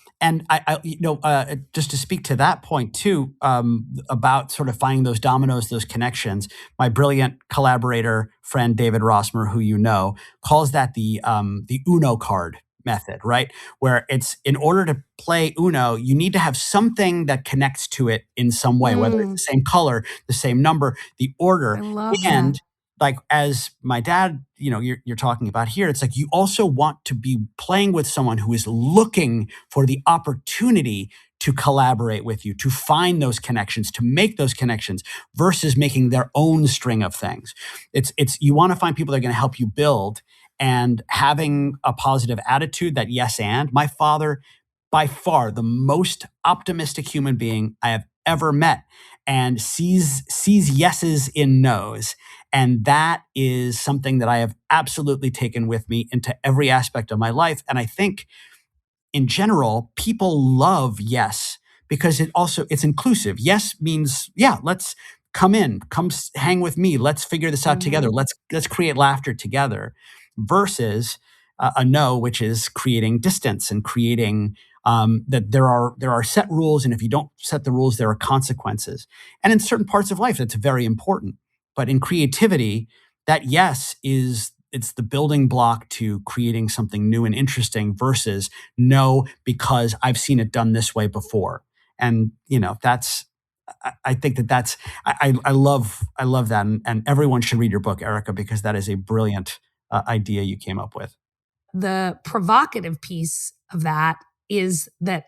just to speak to that point too, about sort of finding those dominoes, those connections. My brilliant collaborator friend David Rossmer, who calls that the Uno card method, right? Where it's, in order to play Uno, you need to have something that connects to it in some way, whether it's the same color, the same number, the order. I love And that. like, as my dad, you're talking about here, it's like you also want to be playing with someone who is looking for the opportunity to collaborate with you, to find those connections, to make those connections, versus making their own string of things. It's you want to find people that are going to help you build, and having a positive attitude. That yes and my father, by far the most optimistic human being I have ever met, and sees yeses in nos. And that is something that I have absolutely taken with me into every aspect of my life. And I think in general, people love yes, because it's inclusive. Yes means, yeah, let's come hang with me. Let's figure this out together. Let's create laughter together, versus a no, which is creating distance and creating that there are set rules, and if you don't set the rules, there are consequences. And in certain parts of life, that's very important. But in creativity, that yes is it's the building block to creating something new and interesting versus no, because I've seen it done this way before. And that's I think that's I love that, and everyone should read your book, Erica, because that is a brilliant idea you came up with. The provocative piece of that is that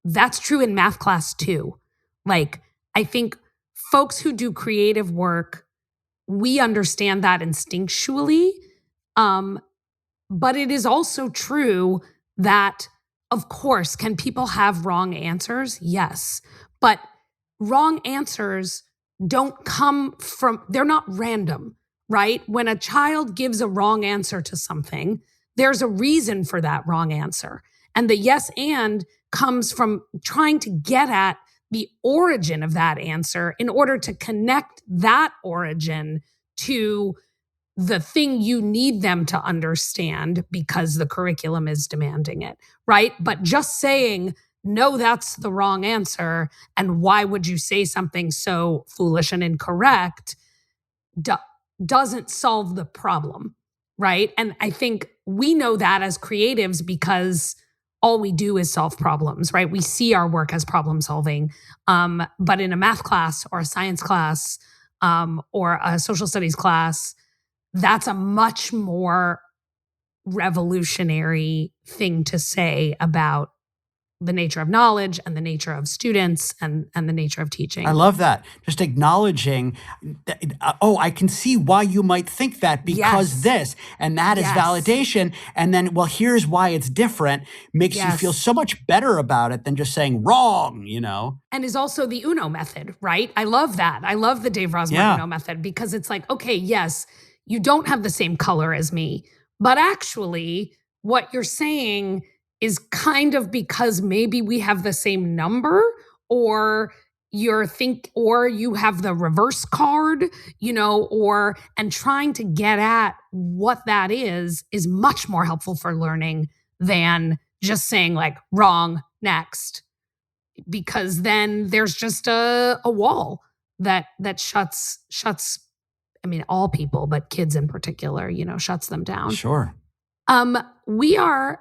that's true in math class too. Like, I think folks who do creative work, we understand that instinctually. But it is also true that, of course, can people have wrong answers? Yes. But wrong answers they're not random, right? When a child gives a wrong answer to something, there's a reason for that wrong answer. And the yes and comes from trying to get at the origin of that answer in order to connect that origin to the thing you need them to understand because the curriculum is demanding it, right? But just saying, no, that's the wrong answer, and why would you say something so foolish and incorrect, doesn't solve the problem, right? And I think we know that as creatives because all we do is solve problems, right? We see our work as problem solving. But in a math class or a science class or a social studies class, that's a much more revolutionary thing to say about the nature of knowledge and the nature of students and the nature of teaching. I love that. Just acknowledging, I can see why you might think that because this, and that is validation. And then, well, here's why it's different, makes you feel so much better about it than just saying wrong, And is also the Uno method, right? I love that. I love the Dave Rosmer Uno method because it's like, okay, yes, you don't have the same color as me, but actually what you're saying is kind of because maybe we have the same number, or you have the reverse card, and trying to get at what that is much more helpful for learning than just saying like wrong, next, because then there's just a wall that shuts, I mean, all people, but kids in particular, shuts them down. Sure. We are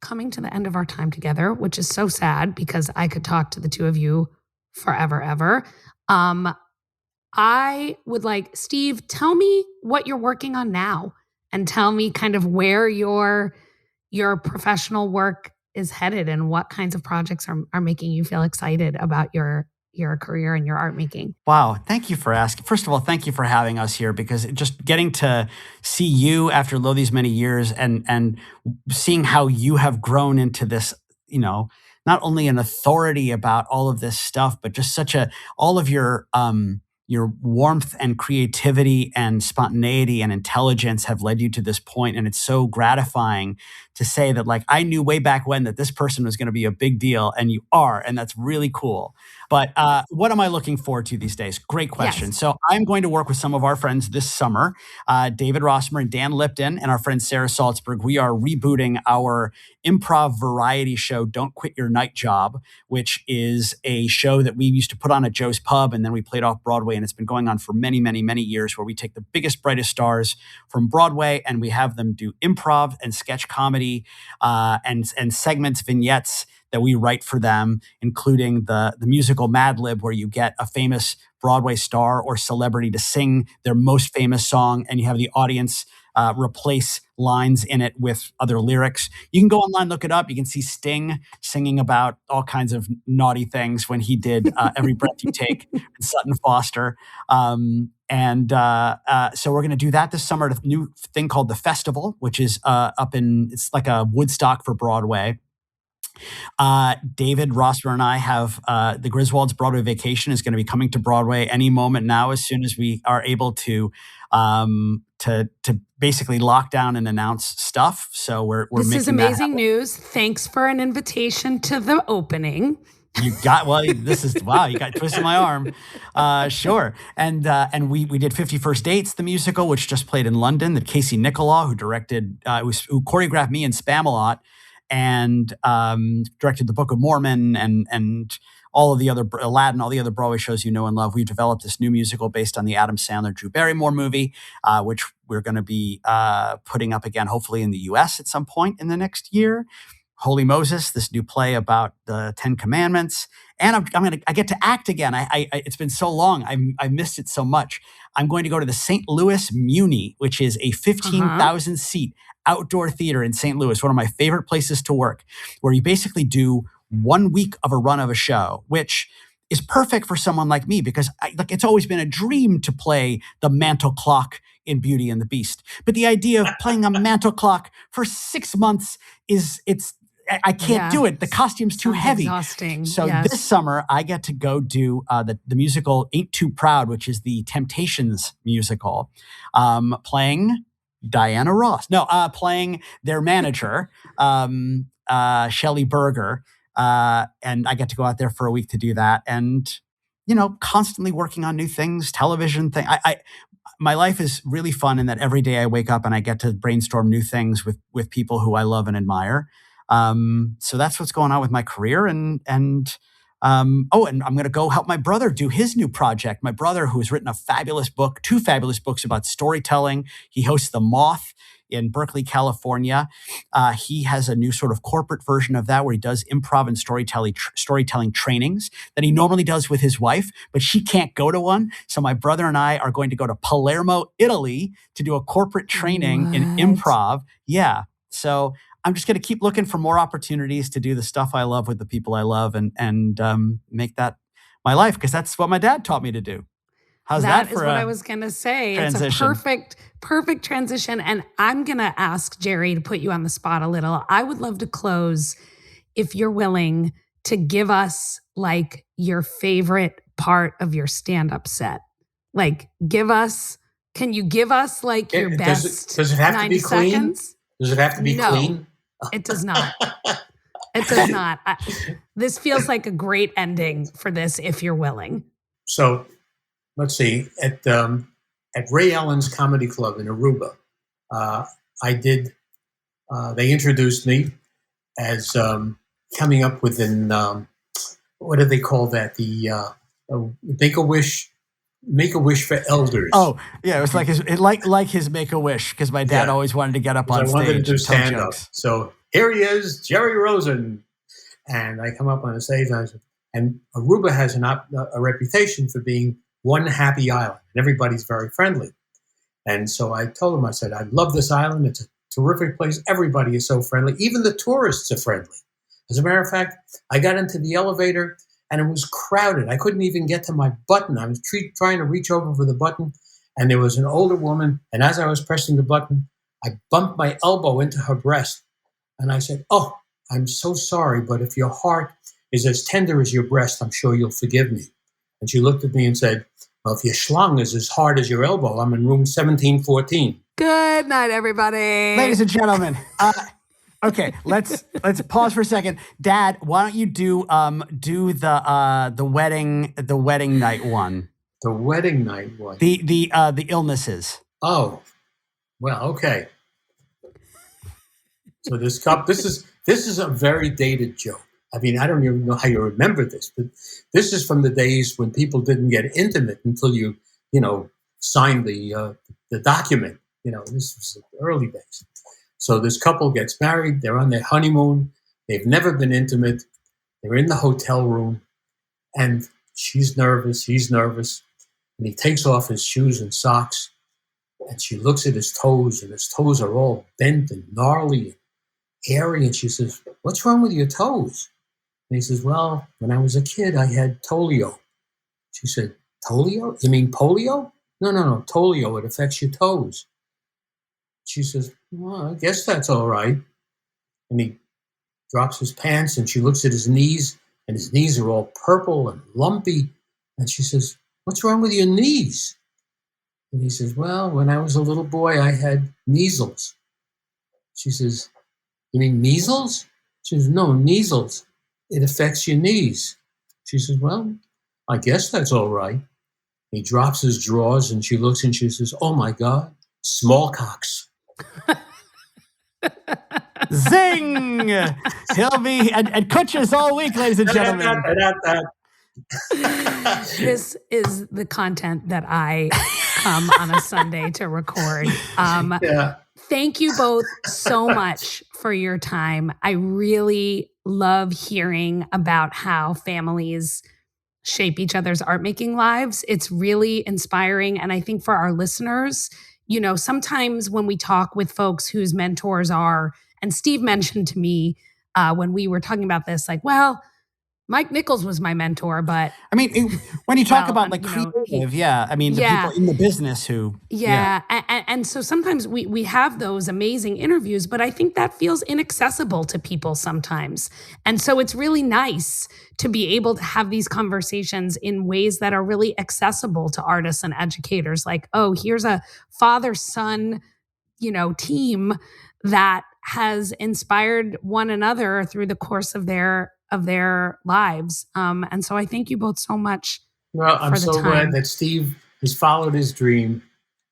coming to the end of our time together, which is so sad because I could talk to the two of you forever, ever. I would like, Steve, tell me what you're working on now and tell me kind of where your professional work is headed and what kinds of projects are making you feel excited about your career and your art making. Wow. Thank you for asking. First of all, thank you for having us here, because just getting to see you after these many years and seeing how you have grown into this, not only an authority about all of this stuff, but just all of your warmth and creativity and spontaneity and intelligence have led you to this point. And it's so gratifying to say that, like, I knew way back when that this person was going to be a big deal, and you are, and that's really cool. But what am I looking forward to these days? Great question. Yes. So I'm going to work with some of our friends this summer, David Rossmer and Dan Lipton, and our friend Sarah Salzberg. We are rebooting our improv variety show, Don't Quit Your Night Job, which is a show that we used to put on at Joe's Pub, and then we played off Broadway, and it's been going on for many, many, many years, where we take the biggest, brightest stars from Broadway, and we have them do improv and sketch comedy and segments, vignettes that we write for them, including the musical Mad Lib, where you get a famous Broadway star or celebrity to sing their most famous song, and you have the audience replace lines in it with other lyrics. You can go online, look it up. You can see Sting singing about all kinds of naughty things when he did Every Breath You Take and Sutton Foster. So we're going to do that this summer at a new thing called The Festival, which is it's like a Woodstock for Broadway. David Rossmer and I have the Griswolds Broadway Vacation is going to be coming to Broadway any moment now, as soon as we are able to basically lock down and announce stuff. So we're this making is amazing news. Thanks for an invitation to the opening. You got you got twisted my arm. Sure. And we did 50 First Dates, the musical, which just played in London, that Casey Nicholaw, who directed, who choreographed me in Spamalot. and directed the Book of Mormon and all of the other Aladdin, all the other Broadway shows you know and love. We've developed this new musical based on the Adam Sandler, Drew Barrymore movie, which we're going to be putting up again, hopefully in the U.S. at some point in the next year. Holy Moses, this new play about the Ten Commandments, and I get to act again. It's been so long. I missed it so much. I'm going to go to the St. Louis Muni, which is a 15,000 seat outdoor theater in St. Louis, one of my favorite places to work, where you basically do 1 week of a run of a show, which is perfect for someone like me because it's always been a dream to play the mantle clock in Beauty and the Beast. But the idea of playing a mantle clock for 6 months I can't do it. The costume's too heavy. Exhausting. So this summer, I get to go do the musical Ain't Too Proud, which is the Temptations musical, playing Diana Ross. No, playing their manager, Shelley Berger. And I get to go out there for a week to do that. And, constantly working on new things, television thing. My life is really fun in that every day I wake up and I get to brainstorm new things with people who I love and admire. So that's what's going on with my career. And I'm going to go help my brother do his new project. My brother, who's written two fabulous books about storytelling. He hosts The Moth in Berkeley, California. He has a new sort of corporate version of that where he does improv and storytelling trainings that he normally does with his wife, but she can't go to one. So my brother and I are going to go to Palermo, Italy to do a corporate training in improv. Yeah. So I'm just going to keep looking for more opportunities to do the stuff I love with the people I love and make that my life, because that's what my dad taught me to do. How's that for is what I was going to say. Transition. It's a perfect transition. And I'm going to ask Jerry to put you on the spot a little. I would love to close, if you're willing, to give us like your favorite part of your stand-up set. Like can you give us like your best does it have 90 to be clean? seconds? Does it have to be clean? It does not. It does not. This feels like a great ending for this, if you're willing. So, let's see. At Ray Allen's Comedy Club in Aruba, they introduced me as coming up with what do they call that? The Make a Wish for Elders. Oh, yeah, it was like his Make a Wish, because my dad always wanted to get up on stage. I wanted to do and tell stand up. jokes. So here he is, Jerry Rosen, and I come up on the stage and Aruba has a reputation for being one happy island, and everybody's very friendly. And so I told him, I said, I love this island. It's a terrific place. Everybody is so friendly. Even the tourists are friendly. As a matter of fact, I got into the elevator and it was crowded. I couldn't even get to my button. I was trying to reach over for the button, and there was an older woman, and as I was pressing the button, I bumped my elbow into her breast. And I said, "Oh, I'm so sorry, but if your heart is as tender as your breast, I'm sure you'll forgive me." And she looked at me and said, "Well, if your schlong is as hard as your elbow, I'm in room 1714. Good night, everybody. Ladies and gentlemen, okay, let's pause for a second. Dad, why don't you do the wedding night one? The wedding night one. The illnesses. Oh, well, okay. So this is a very dated joke. I mean, I don't even know how you remember this, but this is from the days when people didn't get intimate until you signed the document. This was the early days. So this couple gets married. They're on their honeymoon. They've never been intimate. They're in the hotel room, and she's nervous. He's nervous, and he takes off his shoes and socks, and she looks at his toes, and his toes are all bent and gnarly and hairy, and she says, "What's wrong with your toes?" And he says, "Well, when I was a kid, I had polio." She said, "Polio? You mean polio?" No, polio. It affects your toes. She says, "Well, I guess that's all right." And he drops his pants, and she looks at his knees, and his knees are all purple and lumpy. And she says, "What's wrong with your knees?" And he says, "Well, when I was a little boy, I had measles." She says, "You mean measles?" She says, "No, measles. It affects your knees." She says, "Well, I guess that's all right." He drops his drawers, and she looks, and she says, "Oh my God, smallcocks." Zing! He'll be at Kutcher's all week, ladies and gentlemen. This is the content that I come on a Sunday to record. Thank you both so much for your time. I really love hearing about how families shape each other's art-making lives. It's really inspiring. And I think for our listeners, sometimes when we talk with folks whose mentors are, and Steve mentioned to me when we were talking about this, like, well, Mike Nichols was my mentor, but I mean, when you talk about like creative, the people in the business who, And so sometimes we have those amazing interviews, but I think that feels inaccessible to people sometimes. And so it's really nice to be able to have these conversations in ways that are really accessible to artists and educators. Like, oh, here's a father-son, team that has inspired one another through the course of their lives. And so I thank you both so much. Well, I'm so glad that Steve has followed his dream,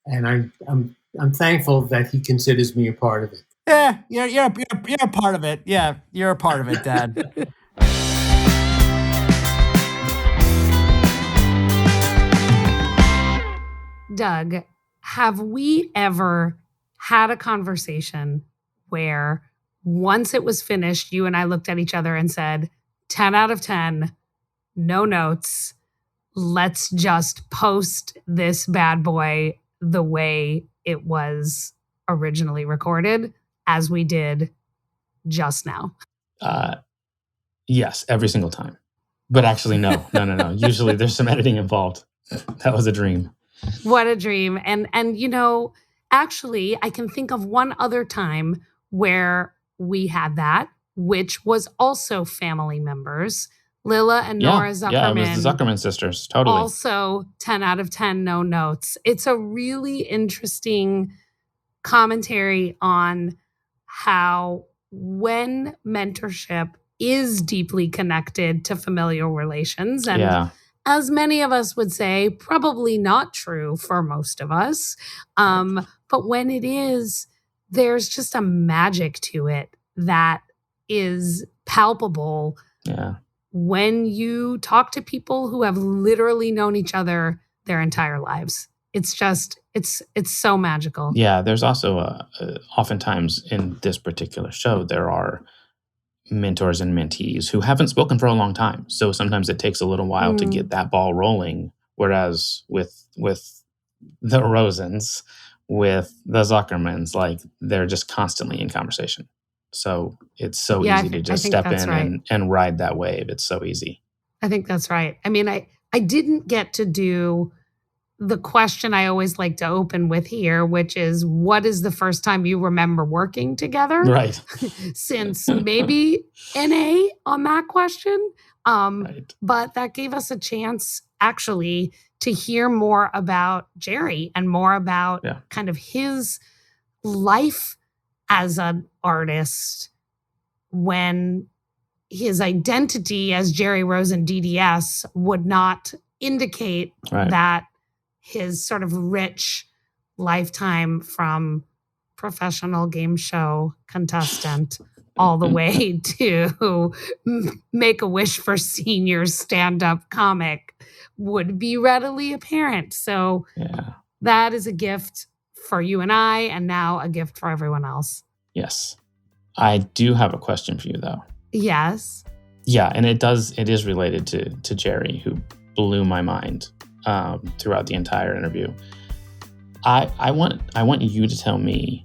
and I'm thankful that he considers me a part of it. Yeah, you're a part of it. Yeah, you're a part of it, Dad. Doug, have we ever had a conversation where once it was finished, you and I looked at each other and said, 10 out of 10, no notes. Let's just post this bad boy the way it was originally recorded, as we did just now? Yes, every single time. But actually, no. Usually there's some editing involved. That was a dream. What a dream. And actually, I can think of one other time where we had that, which was also family members, Lila and Nora Zuckerman. Yeah, it was the Zuckerman sisters, totally. Also 10 out of 10, no notes. It's a really interesting commentary on how when mentorship is deeply connected to familial relations, and as many of us would say, probably not true for most of us, but when it is, there's just a magic to it that is palpable when you talk to people who have literally known each other their entire lives. It's just, it's so magical. Yeah, there's also oftentimes in this particular show, there are mentors and mentees who haven't spoken for a long time. So sometimes it takes a little while to get that ball rolling. Whereas with the Rosens, with the Zuckermans, like they're just constantly in conversation. So it's so easy to just step in and ride that wave. It's so easy. I think that's right. I mean, I didn't get to do the question I always like to open with here, which is, what is the first time you remember working together? Right. Since maybe NA on that question. But that gave us a chance actually to hear more about Jerry and more about kind of his life as an artist when his identity as Jerry Rosen DDS would not indicate that his sort of rich lifetime from professional game show contestant all the way to Make-A-Wish for Seniors stand-up comic would be readily apparent. So that is a gift for you and I, and now a gift for everyone else. Yes. I do have a question for you, though. Yes. Yeah, and it is related to Jerry, who blew my mind throughout the entire interview. I want you to tell me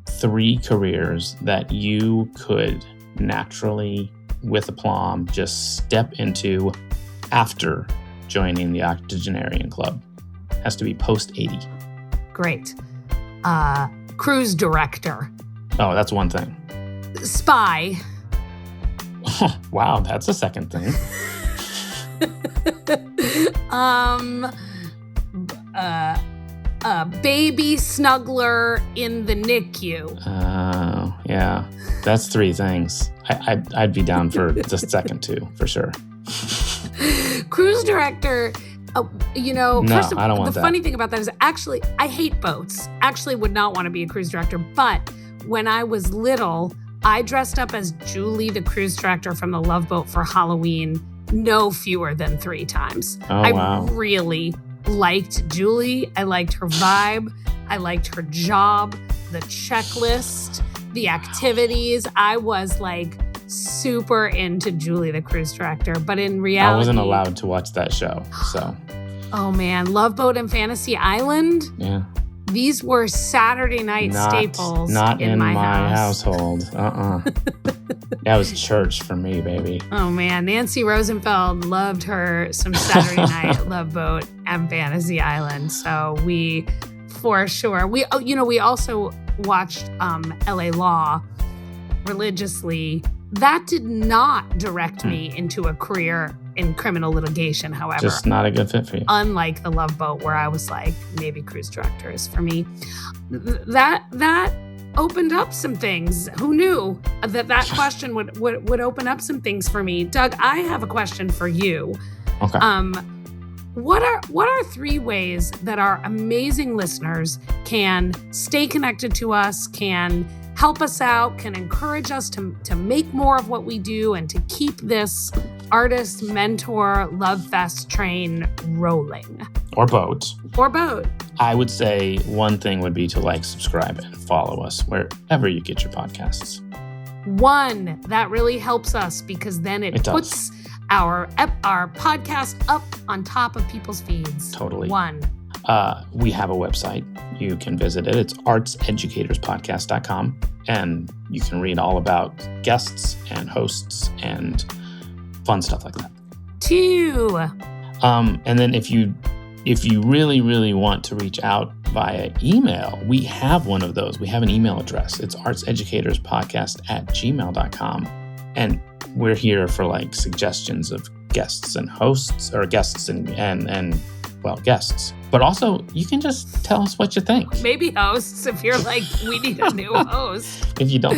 3 careers that you could naturally, with aplomb, just step into after joining the octogenarian club. Has to be post 80. Great. Cruise director. Oh, that's one thing. Spy. Wow, that's a second thing. Baby snuggler in the NICU. Oh, yeah. That's 3 things. I'd be down for the second 2, for sure. Cruise director, I don't want the that. funny thing about that is actually, I hate boats. Actually would not want to be a cruise director. But when I was little, I dressed up as Julie the cruise director from the Love Boat for Halloween no fewer than 3 times. Oh, wow. I really liked Julie. I liked her vibe. I liked her job, the checklist, the activities. I was like super into Julie the cruise director, but in reality, I wasn't allowed to watch that show, so. Oh man, Love Boat and Fantasy Island. Yeah. These were Saturday night staples not in my house. household. That was church for me, baby. Oh man, Nancy Rosenfeld loved her some Saturday night Love Boat and Fantasy Island. So we, for sure, we also watched LA Law religiously. That did not direct me into a career in criminal litigation, however. Just not a good fit for you. Unlike the Love Boat, where I was like, maybe cruise director is for me. That opened up some things. Who knew that question would open up some things for me? Doug, I have a question for you. Okay. What are 3 ways that our amazing listeners can stay connected to us, can help us out, can encourage us to make more of what we do and to keep this artist, mentor, love fest train rolling? Or boat. Or boat. I would say one thing would be to subscribe and follow us wherever you get your podcasts. One, that really helps us because then it puts our podcast up on top of people's feeds. Totally. 1. We have a website. You can visit it. It's artseducatorspodcast.com, and you can read all about guests and hosts and fun stuff like that. 2. And then if you really, really want to reach out via email, we have one of those. We have an email address. It's artseducatorspodcast@gmail.com. And we're here for suggestions of guests and hosts, or guests and guests. But also, you can just tell us what you think. Maybe hosts, if you're like, we need a new host. If you don't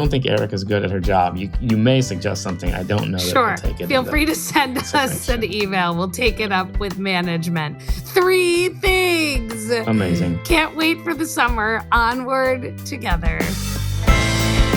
think Erica's good at her job, you may suggest something. I don't know. Sure. That we'll take it. Feel free to send us an email. We'll take it up with management. 3 things. Amazing. Can't wait for the summer. Onward together.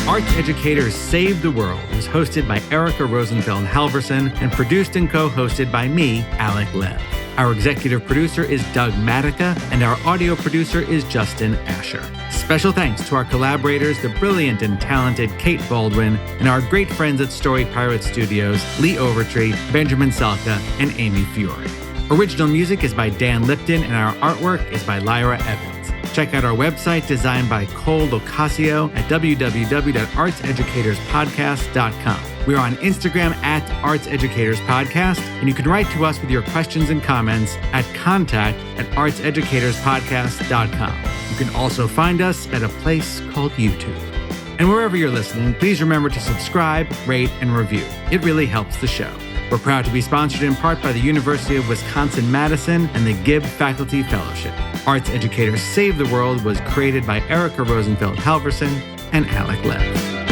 Arts Educators Save the World is hosted by Erica Rosenfeld Halverson and produced and co-hosted by me, Alec Lev. Our executive producer is Doug Matica, and our audio producer is Justin Asher. Special thanks to our collaborators, the brilliant and talented Kate Baldwin, and our great friends at Story Pirate Studios, Lee Overtree, Benjamin Salka, and Amy Fiore. Original music is by Dan Lipton, and our artwork is by Lyra Evans. Check out our website designed by Cole Locasio at www.artseducatorspodcast.com. We're on Instagram at Arts Educators Podcast, and you can write to us with your questions and comments at contact@artseducatorspodcast.com. You can also find us at a place called YouTube. And wherever you're listening, please remember to subscribe, rate, and review. It really helps the show. We're proud to be sponsored in part by the University of Wisconsin-Madison and the Gibb Faculty Fellowship. Arts Educators Save the World was created by Erica Rosenfeld Halverson and Alec Lev.